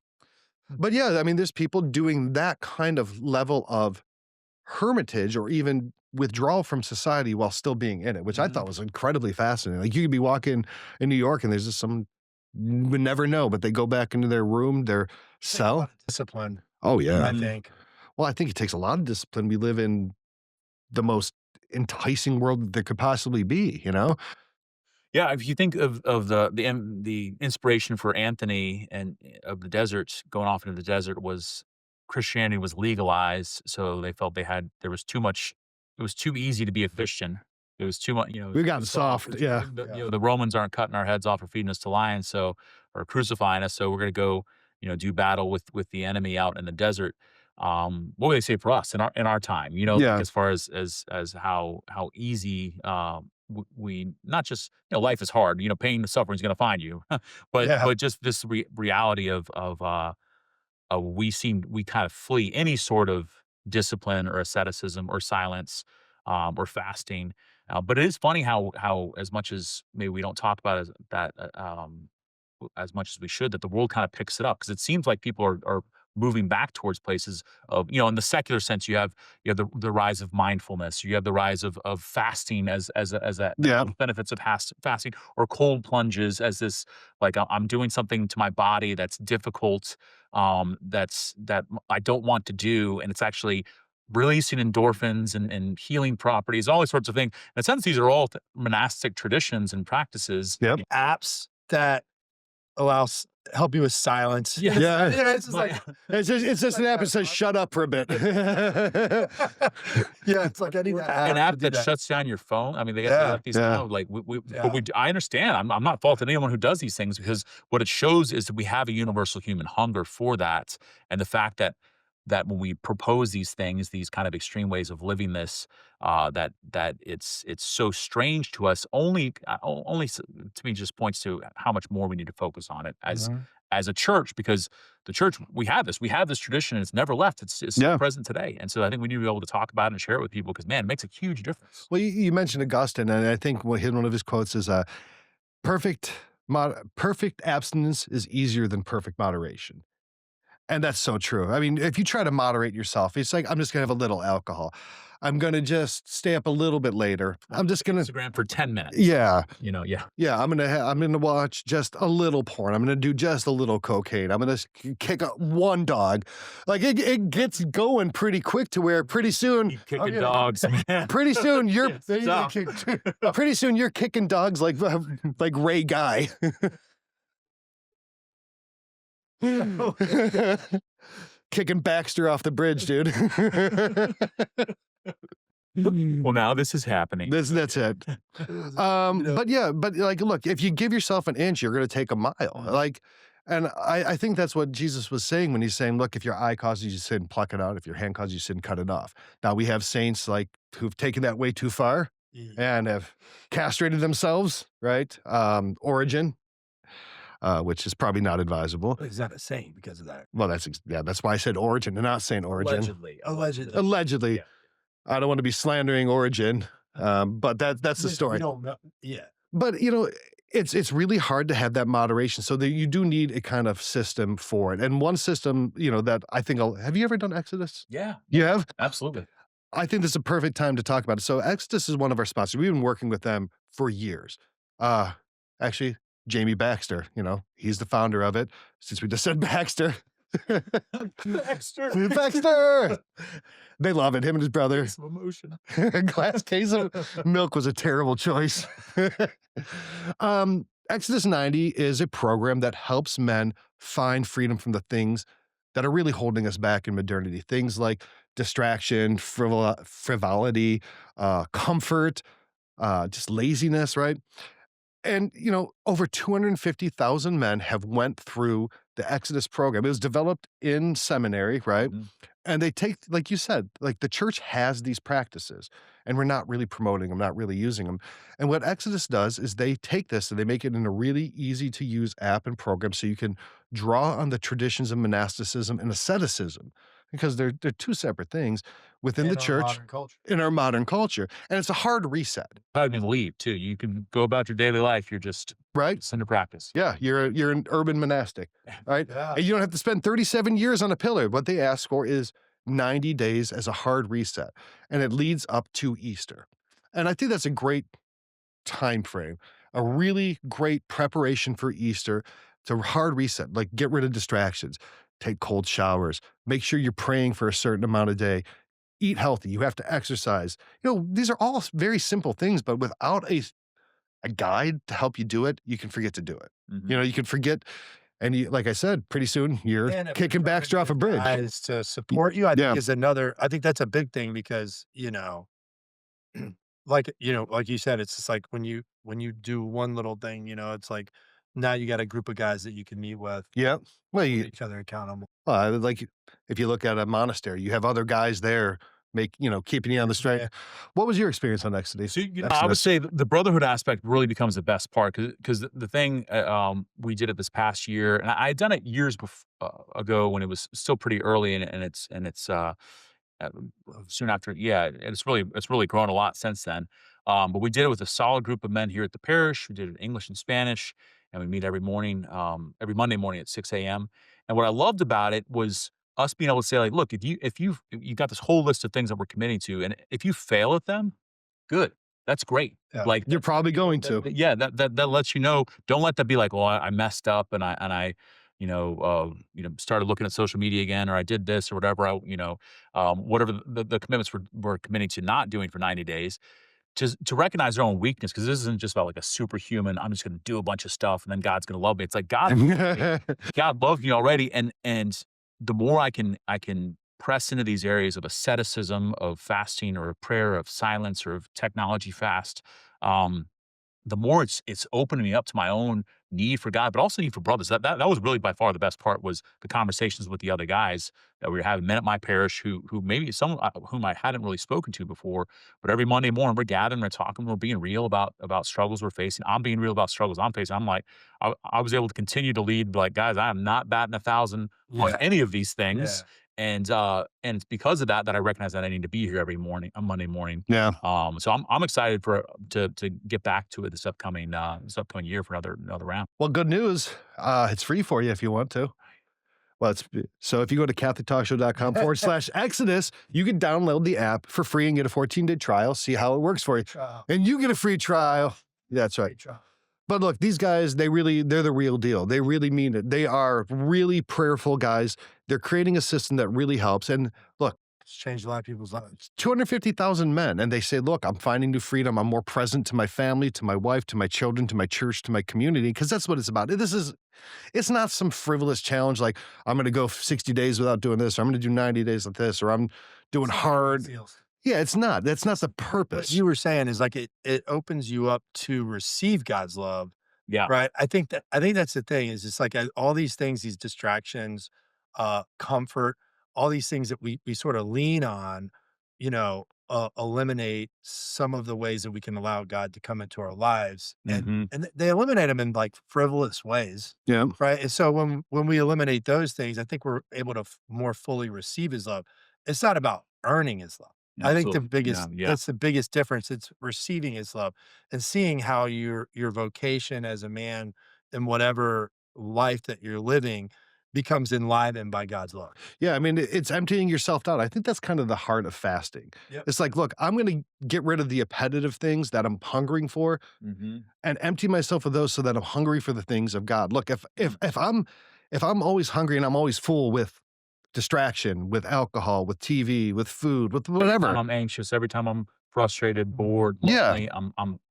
B: But yeah, I mean, there's people doing that kind of level of hermitage or even withdrawal from society while still being in it, which I thought was incredibly fascinating. Like you could be walking in New York and there's just some, you would never know, but they go back into their room, their cell.
A: Discipline,
B: Oh, yeah.
A: I think.
B: Well, I think it takes a lot of discipline. We live in the most enticing world that there could possibly be, you know?
C: Yeah, if you think of the inspiration for Anthony and of the desert, going off into the desert was Christianity was legalized, so they felt there was too much. It was too easy to be a Christian. It was too much,
B: We've
C: too
B: gotten soft, yeah.
C: The Romans aren't cutting our heads off or feeding us to lions, or crucifying us. So we're going to go, do battle with the enemy out in the desert. What would they say for us in our time?
B: Yeah.
C: As far as how easy we not just life is hard. Pain and suffering is going to find you, but
A: Yeah.
C: just this reality of we kind of flee any sort of discipline or asceticism or silence, or fasting. But it is funny how as much as maybe we don't talk about that as much as we should, that the world kind of picks it up, because it seems like people are moving back towards places of, in the secular sense, you have the rise of mindfulness, you have the rise of fasting as
B: Yeah.
C: benefits of fasting, or cold plunges as this, like, I'm doing something to my body that's difficult, that I don't want to do, and it's actually releasing endorphins and healing properties, all these sorts of things. In a sense, these are all monastic traditions and practices.
B: Yep.
A: Apps that help you with silence.
C: Yeah.
B: Yeah.
A: It's just like,
B: It's just an app that says shut up for a bit.
A: yeah, it's like I need
C: An app that
A: that.
C: shuts down your phone. I mean, they
A: Yeah.
C: got these
B: Yeah.
C: now. Like I understand. I'm not faulting anyone who does these things, because what it shows is that we have a universal human hunger for that, and the fact that when we propose these things, these kind of extreme ways of living this, that it's so strange to us. Only to me just points to how much more we need to focus on it as a church, because the church, we have this tradition, and it's never left. It's
B: Yeah.
C: present today, and so I think we need to be able to talk about it and share it with people, because man, it makes a huge difference.
B: Well, you mentioned Augustine, and I think one of his quotes is, perfect abstinence is easier than perfect moderation. And that's so true. I mean, if you try to moderate yourself, it's like, I'm just going to have a little alcohol. I'm going to just stay up a little bit later. I'm just going to,
C: Instagram for 10 minutes.
B: yeah.
C: Yeah.
B: I'm going to watch just a little porn. I'm going to do just a little cocaine. I'm going to kick one dog. Like it gets going pretty quick to where pretty soon,
C: Keep kicking dogs, man.
B: pretty soon you're,
C: Stop.
B: pretty soon you're kicking dogs like Ray Guy. Kicking Baxter off the bridge, dude.
C: Well, now this is happening.
B: That's it. But like, look, if you give yourself an inch, you're going to take a mile. Like, and I think that's what Jesus was saying when he's saying, look, if your eye causes you sin, pluck it out. If your hand causes you sin, cut it off. Now we have saints like who've taken that way too far and have castrated themselves, right? Origen. Which is probably not advisable.
A: He's not a saint because of that.
B: Well, that's why I said Origin and not Saint Origin. Allegedly.
C: Yeah.
B: I don't want to be slandering Origin, but that's the story.
A: We don't know. Yeah.
B: But it's really hard to have that moderation, so that you do need a kind of system for it. And one system, that I think have you ever done Exodus?
C: Yeah.
B: You have?
C: Absolutely.
B: I think this is a perfect time to talk about it. So Exodus is one of our sponsors. We've been working with them for years. Actually, Jamie Baxter, he's the founder of it. Since we just said Baxter. Baxter. They love it. Him and his brother.
C: Some emotion.
B: Glass case of milk was a terrible choice. Exodus 90 is a program that helps men find freedom from the things that are really holding us back in modernity. Things like distraction, frivolity, comfort, just laziness, right? And, over 250,000 men have went through the Exodus program. It was developed in seminary, right? And they take, like you said, like the church has these practices and we're not really promoting them, not really using them. And what Exodus does is they take this and they make it in a really easy to use app and program so you can draw on the traditions of monasticism and asceticism because they're two separate things within the
A: In our
B: church
A: modern culture.
B: in our modern culture. And it's a hard reset,
C: Not even leave too. You can go about your daily life. You're just
B: right?
C: it's into practice.
B: Yeah, you're an urban monastic, right?
A: Yeah.
B: And you don't have to spend 37 years on a pillar. What they ask for is 90 days as a hard reset, and it leads up to Easter. And I think that's a great time frame, a really great preparation for Easter to hard reset, like get rid of distractions, take cold showers, make sure you're praying for a certain amount of day, eat healthy, you have to exercise. These are all very simple things, but without a guide to help you do it, you can forget to do it.
C: Mhm.
B: You can forget, and like I said, pretty soon you're
A: And if you're
B: kicking
A: trying to
B: backstraw off a
A: get
B: bridge.
A: guys to support you, I
B: Yeah.
A: think is another I think that's a big thing because, like, like you said, it's just like when you do one little thing, it's like now you got a group of guys that you can meet with,
B: Yeah. Well,
A: hold each other accountable.
B: like if you look at a monastery, you have other guys there keeping you on the straight.
A: Yeah.
B: What was your experience on Exodus?
C: So, I would say the brotherhood aspect really becomes the best part because the thing we did it this past year, and I had done it years ago when it was still pretty early, and it's uh, soon after, yeah, and it's really grown a lot since then. But we did it with a solid group of men here at the parish. We did it in English and Spanish, and we meet every morning, every Monday morning at 6 a.m. And what I loved about it was us being able to say, like, look, if you got this whole list of things that we're committing to, and if you fail at them, good, that's great.
A: Yeah.
C: Like,
B: You're probably going to.
C: yeah, that lets you know. Don't let that be like, well, I messed up and I started looking at social media again, or I did this or whatever. Whatever the commitments we're committing to not doing for 90 days, to recognize their own weakness, because this isn't just about like a superhuman. I'm just going to do a bunch of stuff and then God's going to love me. It's like God loves me already, and the more I can press into these areas of asceticism, of fasting, or of prayer, of silence, or of technology fast. Um, the more it's opening me up to my own need for God, but also need for brothers. That was really by far the best part, was the conversations with the other guys that we were having, men at my parish who maybe some whom I hadn't really spoken to before. But every Monday morning we're gathering, we're talking, we're being real about struggles we're facing. I'm being real about struggles I'm facing. I'm like, I was able to continue to lead, like, guys, I am not batting 1,000 on
A: Yeah.
C: any of these things.
A: Yeah.
C: And it's because of that I recognize that I need to be here every morning, on Monday morning.
B: Yeah.
C: So I'm excited to get back to it this upcoming year for another round.
B: Well, good news. It's free for you if you want to. Well, so if you go to CatholicTalkShow.com/Exodus, you can download the app for free and get a 14-day trial, see how it works for you.
A: Trial.
B: And you get a free trial. That's right.
A: Trial.
B: But look, these guys, they're the real deal. They really mean it. They are really prayerful guys. They're creating a system that really helps. And look,
A: It's changed a lot of people's lives.
B: 250,000 men, and they say, look, I'm finding new freedom. I'm more present to my family, to my wife, to my children, to my church, to my community, because that's what it's about. It's not some frivolous challenge like I'm going to go 60 days without doing this, or I'm going to do 90 days like this, or I'm doing hard.
A: Feels.
B: Yeah, it's not. That's not the
A: What
B: purpose.
A: you were saying is like it opens you up to receive God's love,
C: Yeah.
A: right? I think that's the thing is it's like all these things, these distractions, comfort, all these things that we sort of lean on, eliminate some of the ways that we can allow God to come into our lives, and
C: Hmm.
A: they eliminate them in like frivolous ways,
B: Yeah.
A: right? And so when we eliminate those things, I think we're able to more fully receive His love. It's not about earning His love. I think the
C: Absolutely.
A: biggest
C: Yeah.
A: that's the biggest difference. It's receiving His love and seeing how your vocation as a man in whatever life that you're living becomes enlivened by God's love.
B: Yeah, I mean, it's emptying yourself out. I think that's kind of the heart of fasting.
A: Yep.
B: It's like, look, I'm going to get rid of the appetitive things that I'm hungering for
C: Hmm.
B: and empty myself of those so that I'm hungry for the things of God. Look, if I'm always hungry and I'm always full with distraction, with alcohol, with TV, with food, with
C: Every time
B: whatever.
C: I'm anxious, every time I'm frustrated, bored,
B: Yeah.
C: lonely,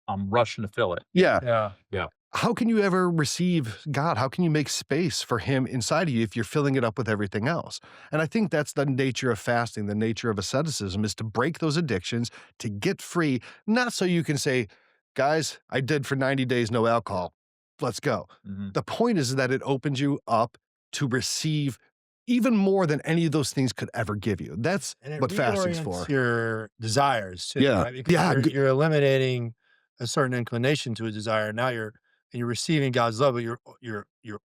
C: I'm rushing to fill it.
B: Yeah.
A: Yeah.
C: Yeah.
B: How can you ever receive God? How can you make space for Him inside of you if you're filling it up with everything else? And I think that's the nature of fasting, the nature of asceticism, is to break those addictions, to get free, not so you can say, guys, I did for 90 days, no alcohol. Let's go.
C: Hmm.
B: The point is that it opens you up to receive even more than any of those things could ever give you. That's
A: And it
B: what fasting's
A: reorients
B: for.
A: your desires too,
B: Yeah.
A: right? Because
B: Yeah.
A: you're eliminating a certain inclination to a desire. Now you're receiving God's love, but you're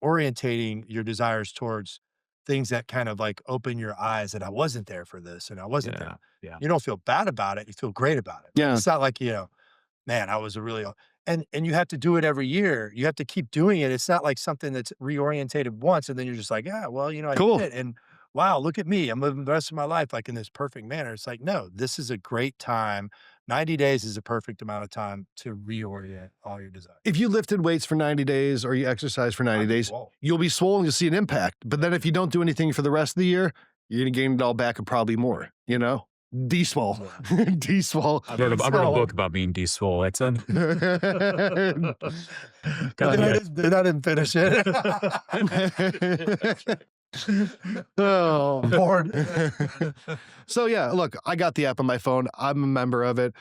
A: orientating your desires towards things that kind of like open your eyes that I wasn't there for this and I wasn't there.
C: Yeah. Yeah.
A: You don't feel bad about it. You feel great about it.
B: Yeah.
A: It's not like, man, I was a really and you have to do it every year. You have to keep doing it. It's not like something that's reorientated once and then you're just like, yeah, well, I
B: Cool.
A: did it. And wow, look at me. I'm living the rest of my life like in this perfect manner. It's like, no, this is a great time. 90 days is a perfect amount of time to reorient all your desires.
B: If you lifted weights for 90 days or you exercise for 90 days, you'll be swollen, you'll see an impact. But then if you don't do anything for the rest of the year, you're going to gain it all back and probably more, D-swole. D-swole.
C: I've read a book about being D-swole. It's a
A: Then I didn't finish it.
B: Oh,
A: Lord.
B: So yeah, look, I got the app on my phone. I'm a member of it.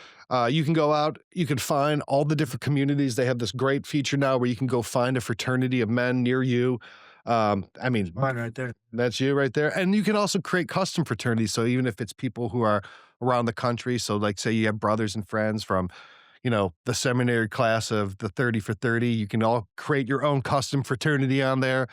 B: You can go out, you can find all the different communities. They have this great feature now where you can go find a fraternity of men near you. I mean,
A: Mine right there.
B: that's you right there. And you can also create custom fraternities. So even if it's people who are around the country, so like say you have brothers and friends from, the seminary class of the 30 for 30, you can all create your own custom fraternity on there.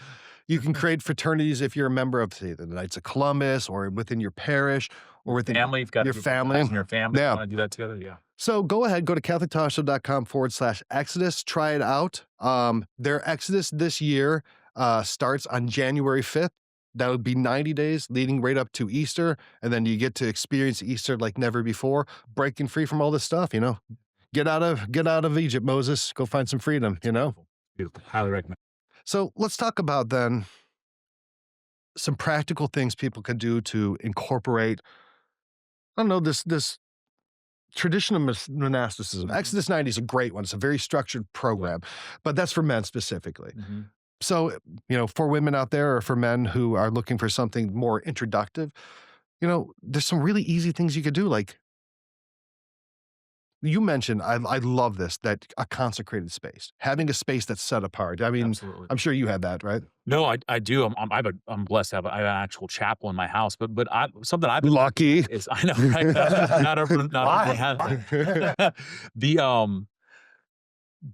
B: You can create fraternities if you're a member of, say, the Knights of Columbus or within your parish or within
C: family. You've got
B: your family.
C: And your family.
B: Yeah.
C: You want to do that together? Yeah.
B: So go ahead, go to CatholicTalkShow.com/Exodus, try it out. Their Exodus this year starts on January 5th. That would be 90 days leading right up to Easter. And then you get to experience Easter like never before, breaking free from all this stuff, Get out of Egypt, Moses. Go find some freedom,
C: Beautiful. Highly recommend.
B: So let's talk about then some practical things people could do to incorporate, I don't know, this tradition of monasticism. Exodus 90 is a great one. It's a very structured program, but that's for men specifically.
C: Mm-hmm.
B: So, for women out there or for men who are looking for something more introductive, there's some really easy things you could do. Like you mentioned, I love this, that a consecrated space, having a space that's set apart. I mean,
C: Absolutely.
B: I'm sure you have that, right?
C: No, I do. I'm blessed to have I have an actual chapel in my house, but something I've been
B: Lucky.
C: is I know, right? Not everyone has that.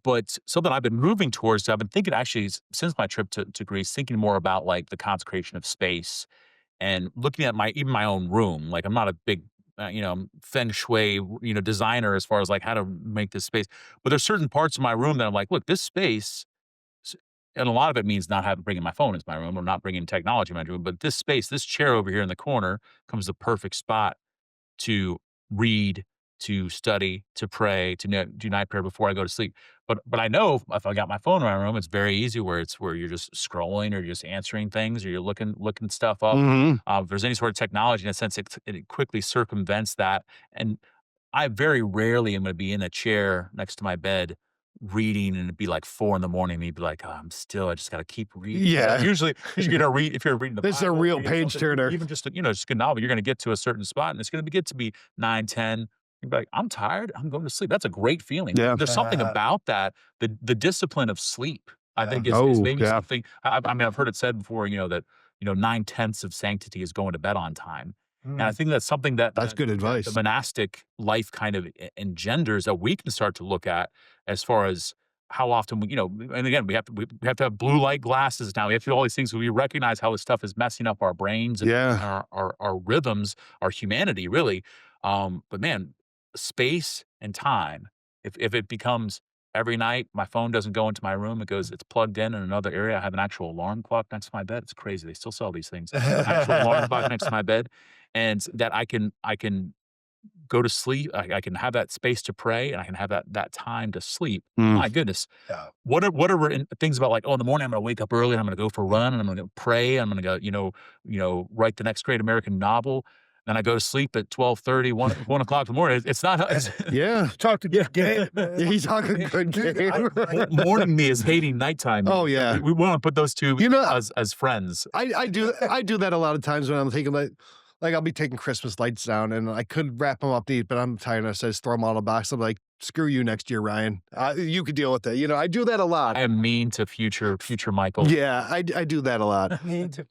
C: But something I've been moving towards, I've been thinking actually since my trip to Greece, thinking more about like the consecration of space and looking at even my own room. Like I'm not a big feng shui, designer as far as like how to make this space. But there's certain parts of my room that I'm like, look, this space, and a lot of it means not bringing my phone into my room or not bringing technology in my room. But this space, this chair over here in the corner comes the perfect spot to read, to study, to pray, to do night prayer before I go to sleep. But I know if I got my phone in my room, it's very easy where you're just scrolling or you're just answering things or you're looking stuff up.
B: Mhm.
C: If there's any sort of technology, in a sense, it quickly circumvents that. And I very rarely am going to be in a chair next to my bed reading and it'd be like 4 in the morning and you'd be like, oh, I just got to keep reading.
B: Yeah.
C: Usually if you're reading the
B: This is a
C: Bible,
B: real
C: reading
B: page
C: something,
B: turner.
C: even just just a good novel, you're going to get to a certain spot and it's going to get to be 9, 10. You'd be like, I'm tired. I'm going to sleep. That's a great feeling.
B: Yeah.
C: There's something about that. The discipline of sleep, I think, is
B: Oh,
C: maybe
B: yeah.
C: something. I mean, I've heard it said before, that 9/10 of sanctity is going to bed on time. And I think that's something
B: That's good advice.
C: the monastic life kind of engenders that we can start to look at as far as how often we, and again, we have to have blue light glasses now. We have to do all these things. So we recognize how this stuff is messing up our brains and
B: Yeah.
C: our rhythms, our humanity, really. But man, space and time. If it becomes every night, my phone doesn't go into my room. It's plugged in another area. I have an actual alarm clock next to my bed. It's crazy. They still sell these things. Actual alarm clock next to my bed, and that I can go to sleep. I can have that space to pray, and I can have that time to sleep. My goodness,
A: Yeah.
C: whatever things about like, in the morning I'm going to wake up early and I'm going to go for a run and I'm going to pray. I'm going to go, write the next great American novel. Then I go to sleep at 12:30, 1 o'clock in the morning. It's not.
B: Yeah.
A: Talk to good game.
B: He's talking good game.
C: Morning me is hating nighttime.
B: Oh, yeah.
C: We want to put those two
B: You know,
C: as friends.
B: I do that a lot of times when I'm taking Like, I'll be taking Christmas lights down, and I could wrap them up neat, but I'm tired. I just throw them all in a box. I'm like, screw you next year, Ryan. You could deal with it. You know, I do that a lot.
C: I am mean to future Michael.
B: Yeah, I do that a lot.
A: Mean to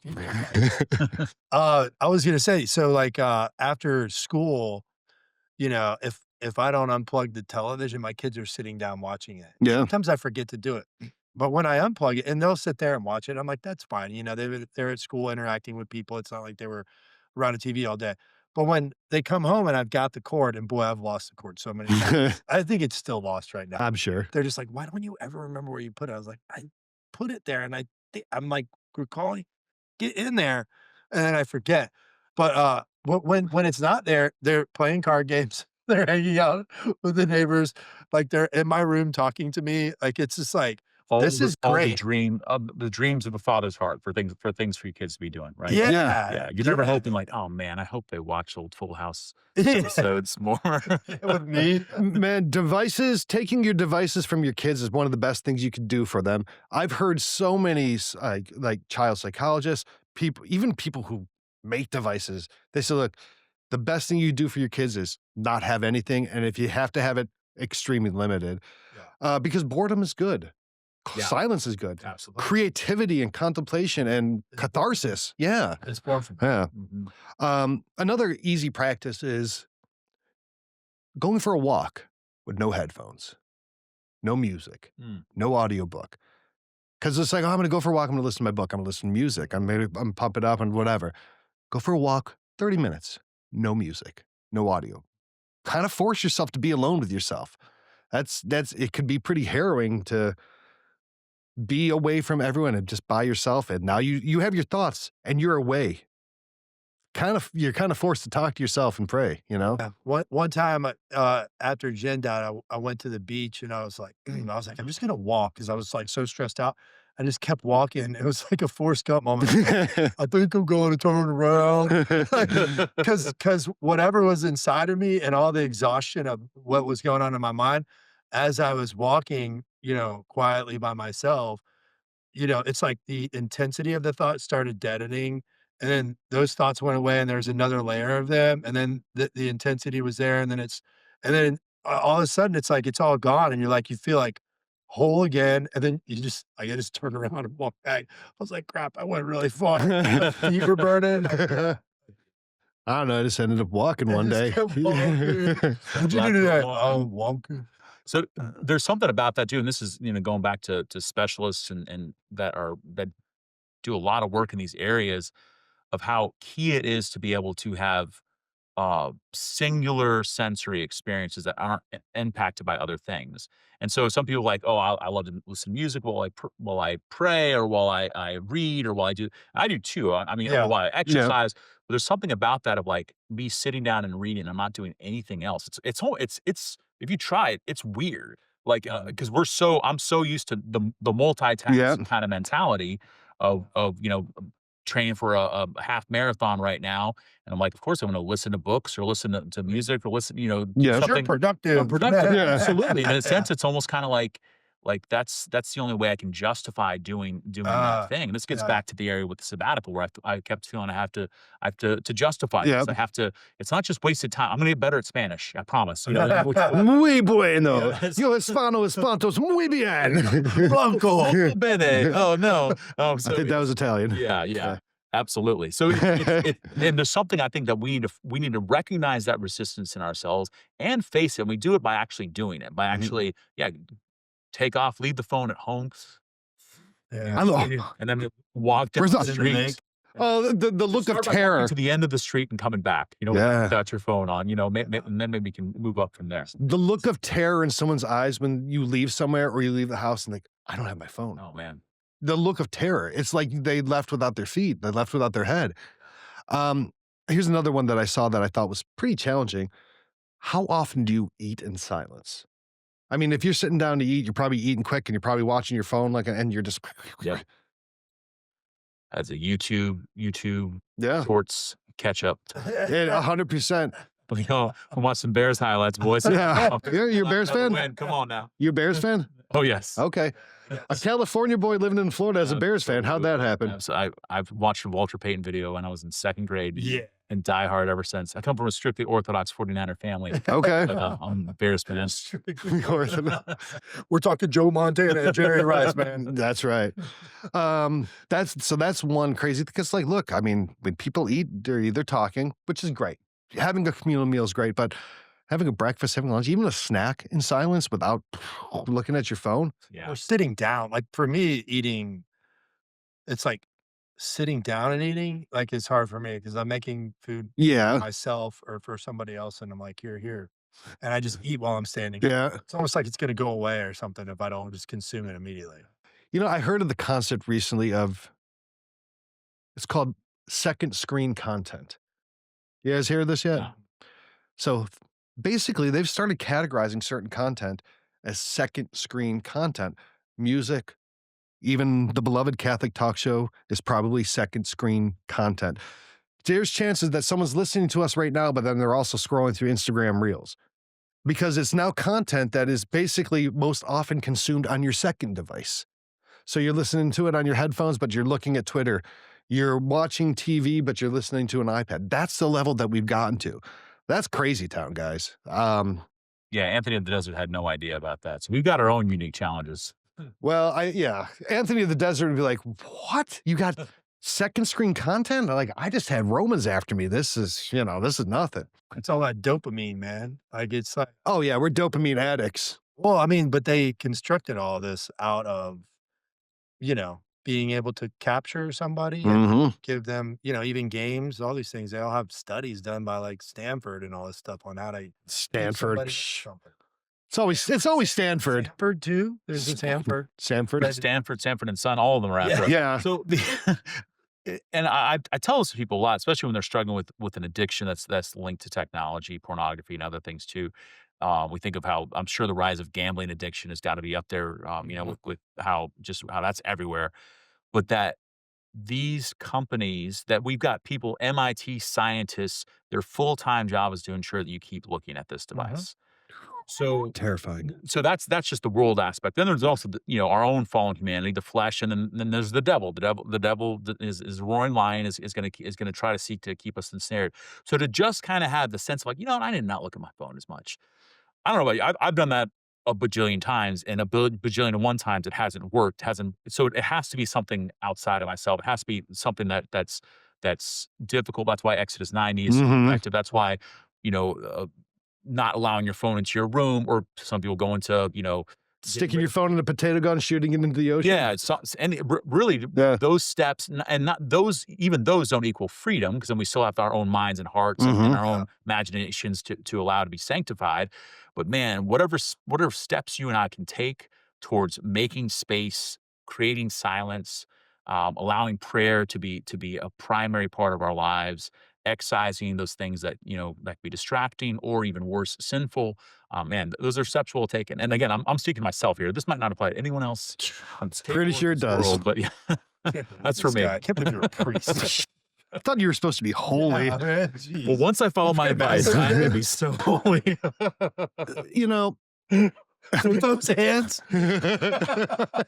A: I was gonna say, so like after school, you know, if I don't unplug the television, my kids are sitting down watching it.
B: Yeah.
A: Sometimes I forget to do it. But when I unplug it and they'll sit there and watch it, I'm like, that's fine. You know, they're at school interacting with people. It's not like they were around a TV all day. But when they come home and I've got the cord, and boy, I've lost the cord so many times. I think it's still lost right now.
B: I'm sure.
A: They're just like, why don't you ever remember where you put it? I was like, I put it there, and I'm like recalling, get in there, and then I forget. But when it's not there, they're playing card games. They're hanging out with the neighbors, like they're in my room talking to me. Like it's just like this is
C: All
A: great.
C: the dreams of a father's heart for things for your kids to be doing, right?
A: Yeah,
C: Yeah, you're never hoping like, "Oh, man, I hope they watch old Full House
A: yeah.
C: episodes more."
A: With me.
B: Man, taking your devices from your kids is one of the best things you could do for them. I've heard so many like child psychologists, even people who make devices. They say, look, the best thing you do for your kids is not have anything, and if you have to have it, extremely limited. Because boredom is good.
C: Yeah.
B: Silence is good.
C: Absolutely.
B: Creativity and contemplation and catharsis. Yeah.
C: It's fun for me.
B: Yeah.
C: Mhm.
B: Another easy practice is going for a walk with no headphones, no music,
C: Mm.
B: no audiobook. Because it's like, oh, I'm going to go for a walk. I'm going to listen to my book. I'm going to listen to music. I'm pump it up and whatever. Go for a walk, 30 minutes, no music, no audio. Kind of force yourself to be alone with yourself. It could be pretty harrowing to be away from everyone and just by yourself. And now you have your thoughts and you're away. You're kind of forced to talk to yourself and pray, you know?
A: Yeah. One time after Jen died, I went to the beach and I was like, I'm just gonna walk because I was like so stressed out. I just kept walking. It was like a Forrest Gump moment. I think I'm going to turn around because whatever was inside of me and all the exhaustion of what was going on in my mind as I was walking, you know, quietly by myself, you know, it's like the intensity of the thought started deadening, and then those thoughts went away, and there's another layer of them, and then the intensity was there, and then all of a sudden, it's like it's all gone, and you're like, you feel like whole again, and then I just turned around and walked back. I was like, crap, I went really far. Feet were burning.
B: I don't know. I just ended up walking
A: I
B: one
A: just
B: day.
A: kept walking. What'd you do today? Oh, walking.
C: So there's something about that too, and this is, you know, going back to specialists and that do a lot of work in these areas of how key it is to be able to have singular sensory experiences that aren't impacted by other things. And so some people are like, oh, I love to listen to music while I pray or while I read or while I do. I do too. I mean,
A: Yeah.
C: or while I exercise. But there's something about that of like me sitting down and reading. I'm not doing anything else. It's if you try it, it's weird. Like because I'm so used to the multitask
B: Yeah.
C: kind of mentality of you know training for a half marathon right now. And I'm like, of course, I'm going to listen to books or listen to music or listen, you know, do
B: Yeah.
A: You're
C: something
A: productive.
C: productive.
B: Yeah.
C: Absolutely. And in a sense, it's almost kind of like that's the only way I can justify doing that thing. And this gets
A: yeah.
C: back to the area with the sabbatical where I kept feeling I have to justify
B: Yeah.
C: this. I have to. It's not just wasted time. I'm going to get better at Spanish. I promise. You know,
B: Muy bueno.
C: Yes.
B: Yo hispano espantos muy bien.
A: Blanco.
C: bene. Oh no.
B: I think that was Italian.
C: Yeah. Absolutely. So, and there's something I think that we need to recognize that resistance in ourselves and face it. And we do it by actually doing it, by actually, take off, leave the phone at home,
A: Yeah.
C: and then walk down
B: Where's
C: the
B: the
C: street.
B: Oh, the look of
C: Start by
B: terror.
C: walking to the end of the street and coming back. You know,
B: Yeah.
C: without your phone on. You know, and then maybe we can move up from there.
B: The look of terror in someone's eyes when you leave somewhere or you leave the house and like, I don't have my phone.
C: Oh man.
B: The look of terror. It's like they left without their feet. They left without their head. Here's another one that I saw that I thought was pretty challenging. How often do you eat in silence? I mean, if you're sitting down to eat, you're probably eating quick and you're probably watching your phone and you're just.
C: Yeah. As a YouTube
B: Yeah.
C: shorts catch up.
B: 100%.
C: We want some Bears highlights, boys.
B: Yeah. You're a Bears fan?
C: Win. Come on now.
B: You a Bears fan?
C: Oh yes.
B: Okay. A California boy living in Florida as a Bears fan. How'd that happen?
C: So I've watched a Walter Payton video when I was in second grade.
A: Yeah.
C: and diehard ever since. I come from a strictly Orthodox 49er family,
B: Okay.
C: but, I'm a Bears fan.
A: We're talking Joe Montana and Jerry Rice, man.
B: That's right. That's one crazy because, like, look, I mean, when people eat, they're either talking, which is great. Having a communal meal is great, but having a breakfast, having lunch, even a snack in silence without looking at your phone.
C: Yeah.
A: Or sitting down. Like for me, eating, it's like sitting down and eating, like it's hard for me because I'm making food for
B: Yeah.
A: myself or for somebody else, and I'm like, here, here. And I just eat while I'm standing.
B: Yeah.
A: It's almost like it's gonna go away or something if I don't just consume it immediately.
B: You know, I heard of the concept recently of it's called second screen content. You guys hear this yet?
C: Yeah.
B: So basically, they've started categorizing certain content as second screen content. Music, even the beloved Catholic talk show is probably second screen content. There's chances that someone's listening to us right now, but then they're also scrolling through Instagram Reels because it's now content that is basically most often consumed on your second device. So you're listening to it on your headphones, but you're looking at Twitter. You're watching TV, but you're listening to an iPad. That's the level that we've gotten to. That's crazy town, guys.
C: Yeah, Anthony of the Desert had no idea about that. So we've got our own unique challenges.
B: Well, Anthony of the Desert would be like, what? You got second screen content? Like, I just had Romans after me. This is nothing.
A: It's all that dopamine, man. Like it's like,
B: Oh, yeah, we're dopamine addicts.
A: well, I mean, but they constructed all this out of, being able to capture somebody and
B: Mm-hmm.
A: give them, even games, all these things. They all have studies done by like Stanford and all this stuff on how to give
B: Stanford.
A: somebody
B: Psh.
A: something.
B: It's always Stanford.
A: Stanford too. There's a Stanford.
B: Stanford.
A: But-
C: Sanford and Son, all of them are after us.
B: Yeah.
C: So and I tell this to people a lot, especially when they're struggling with an addiction that's linked to technology, pornography, and other things too. We think of how I'm sure the rise of gambling addiction has got to be up there, with how that's everywhere. But that these companies that we've got people, MIT scientists, their full-time job is to ensure that you keep looking at this device. So
B: Terrifying.
C: so that's just the world aspect. Then there's also our own fallen humanity, the flesh, and then there's the devil. The devil is a roaring lion is gonna try to seek to keep us ensnared. So to just kind of have the sense of like, I did not look at my phone as much. I don't know about you. I've done that a bajillion times, and a bajillion and one times it hasn't worked. So it has to be something outside of myself. It has to be something that's difficult. That's why Exodus 90 is so
B: Mhm.
C: effective. That's why not allowing your phone into your room, or some people go into
B: Sticking your phone in a potato gun, shooting it into the ocean.
C: yeah, really
B: Yeah.
C: those steps, and not those, even those don't equal freedom, because then we still have our own minds and hearts and
B: Mhm.
C: our own imaginations to allow to be sanctified. But man, whatever steps you and I can take towards making space, creating silence, allowing prayer to be a primary part of our lives, excising those things that that can be distracting or even worse, sinful. Man, those are steps well taken. And again, I'm speaking to myself here. This might not apply to anyone else.
B: Pretty sure it does.
C: But yeah, that's for me.
A: I can't believe you're a priest.
B: I thought you were supposed to be holy.
A: Yeah, man, jeez.
C: Well, once I follow my advice, I'm gonna be so holy.
B: You know,
A: With those hands, I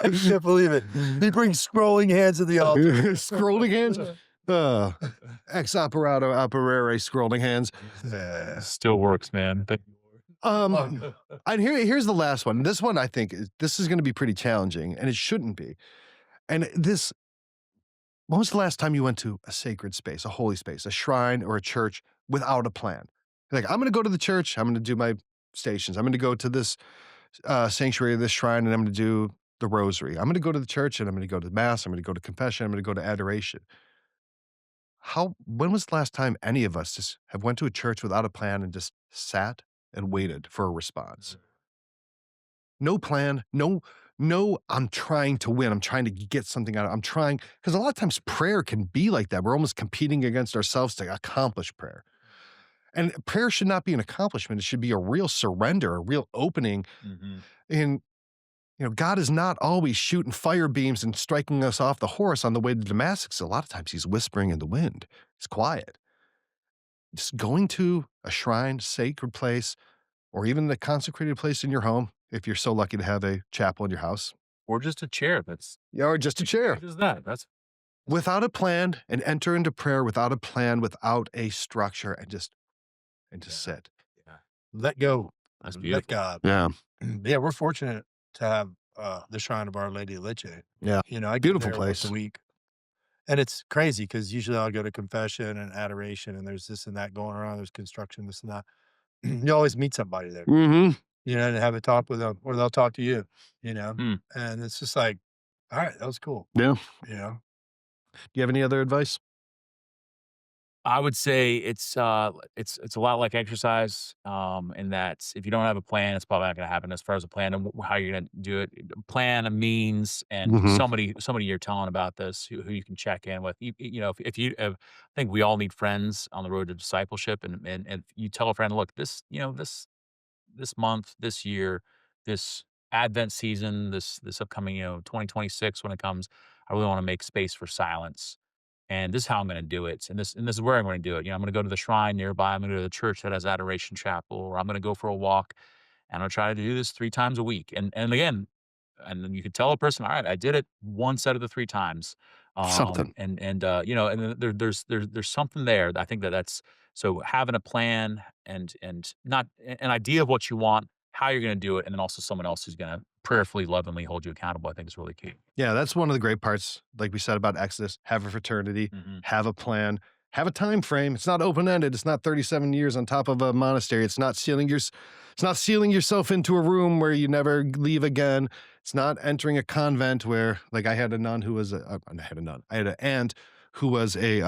A: can't believe it. He brings scrolling hands to the altar.
B: scrolling hands. Ex operato operare scrolling hands.
C: Still works, man.
B: And here's the last one. This one, I think, this is going to be pretty challenging, and it shouldn't be. And when was the last time you went to a sacred space, a holy space, a shrine or a church without a plan? Like, I'm going to go to the church. I'm going to do my stations. I'm going to go to this sanctuary, this shrine, and I'm going to do the rosary. I'm going to go to the church, and I'm going to go to mass. I'm going to go to confession. I'm going to go to adoration. When was the last time any of us just have went to a church without a plan and just sat and waited for a response? No plan, no, I'm trying to win. I'm trying to get something out of it. I'm trying, because a lot of times prayer can be like that. We're almost competing against ourselves to accomplish prayer. And prayer should not be an accomplishment. It should be a real surrender, a real opening. And, God is not always shooting fire beams and striking us off the horse on the way to Damascus. A lot of times he's whispering in the wind. It's quiet. Just going to a shrine, sacred place, or even the consecrated place in your home, if you're so lucky to have a chapel in your house.
C: Or just a chair.
B: Yeah, or just a chair.
C: Just that. That's
B: without a plan, and enter into prayer without a plan, without a structure, and just
A: Yeah.
B: sit.
A: Yeah. Let go.
C: That's
A: Let
C: beautiful.
A: God.
B: Yeah.
A: Yeah, we're fortunate to have the Shrine of Our Lady of Lecce.
B: Yeah.
A: You know, I go
B: Beautiful
A: there once a
B: place.
A: week. And it's crazy because usually I'll go to confession and adoration and there's this and that going around. There's construction, this and that. You always meet somebody there,
B: Mhm.
A: you know, and have a talk with them or they'll talk to you, you know,
C: Mm.
A: and it's just like, all right, that was cool,
B: Yeah.
A: you know?
B: Do you have any other advice?
C: I would say it's a lot like exercise, in that if you don't have a plan, it's probably not gonna happen as far as a plan and how you're gonna do it. Plan, a means, and
B: Mhm.
C: somebody you're telling about this who you can check in with. You know, if you I think we all need friends on the road to discipleship, and if you tell a friend, look, this month, this year, this Advent season, this upcoming 2026 when it comes, I really want to make space for silence, and this is how I'm going to do it, and this is where I'm going to do it. I'm going to go to the shrine nearby. I'm going to go to the church that has adoration chapel, or I'm going to go for a walk, and I'm going to try to do this 3 times a week. And again, and then you could tell a person, all right, I did it one set of the 3 times,
B: Something.
C: and then there's something there. I think that's so having a plan and not an idea of what you want, how you're going to do it, and then also someone else who's going to prayerfully, lovingly hold you accountable. I think is really key.
B: Yeah, that's one of the great parts, like we said about Exodus, have a fraternity,
C: Hmm.
B: have a plan, have a time frame. It's not open-ended. It's not 37 years on top of a monastery. It's not sealing yourself into a room where you never leave again. It's not entering a convent where, like, I had a nun who was I had a nun. I had an aunt who was a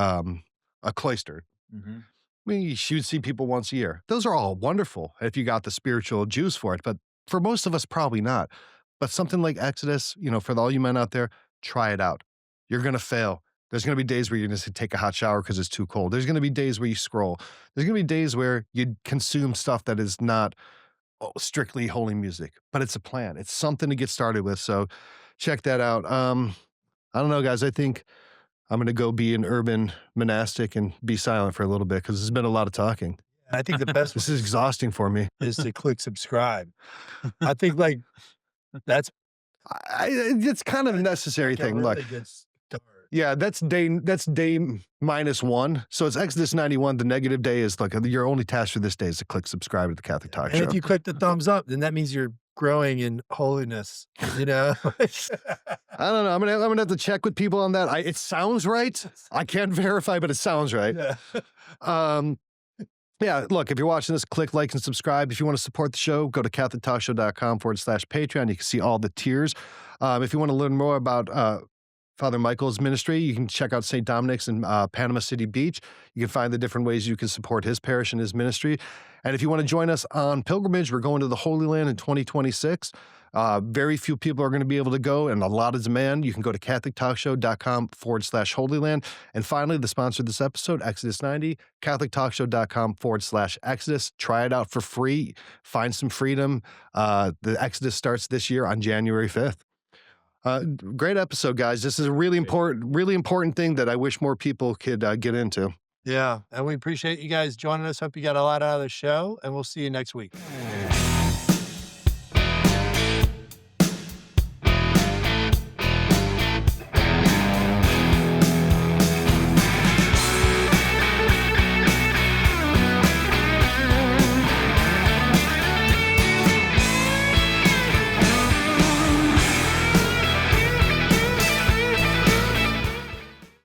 B: cloister.
C: Hmm.
B: I mean, she would see people once a year. Those are all wonderful if you got the spiritual juice for it, but for most of us, probably not. But something like Exodus, for all you men out there, try it out. You're going to fail. There's going to be days where you're going to take a hot shower because it's too cold. There's going to be days where you scroll. There's going to be days where you consume stuff that is not strictly holy music, but it's a plan. It's something to get started with. So check that out. I don't know, guys. I think I'm going to go be an urban monastic and be silent for a little bit because there's been a lot of talking.
A: And I think the best
B: This is exhausting for me.
A: is to click subscribe. I think like that's
B: It's kind of a necessary
A: like a
B: thing. Look,
A: really good start.
B: yeah, that's day -1. So it's Exodus 91. The negative day is like your only task for this day is to click subscribe to the Catholic Talk
A: And
B: Show.
A: if you click the thumbs up, then that means you're growing in holiness, you know?
B: I don't know. I'm gonna have to check with people on that. It sounds right. I can't verify, but it sounds right.
A: Yeah.
B: Um, yeah, look, if you're watching this, click like and subscribe. If you want to support the show, go to CatholicTalkShow.com/Patreon. You can see all the tiers. If you want to learn more about Father Michael's ministry, you can check out St. Dominic's in Panama City Beach. You can find the different ways you can support his parish and his ministry. And if you want to join us on pilgrimage, we're going to the Holy Land in 2026. Very few people are going to be able to go, and a lot of demand. You can go to CatholicTalkShow.com/Holy And finally, the sponsor of this episode, Exodus 90, CatholicTalkShow.com/Exodus. Try it out for free. Find some freedom. The Exodus starts this year on January 5th. Great episode, guys. This is a really important thing that I wish more people could get into.
A: Yeah. And we appreciate you guys joining us. Hope you got a lot out of the show, and we'll see you next week.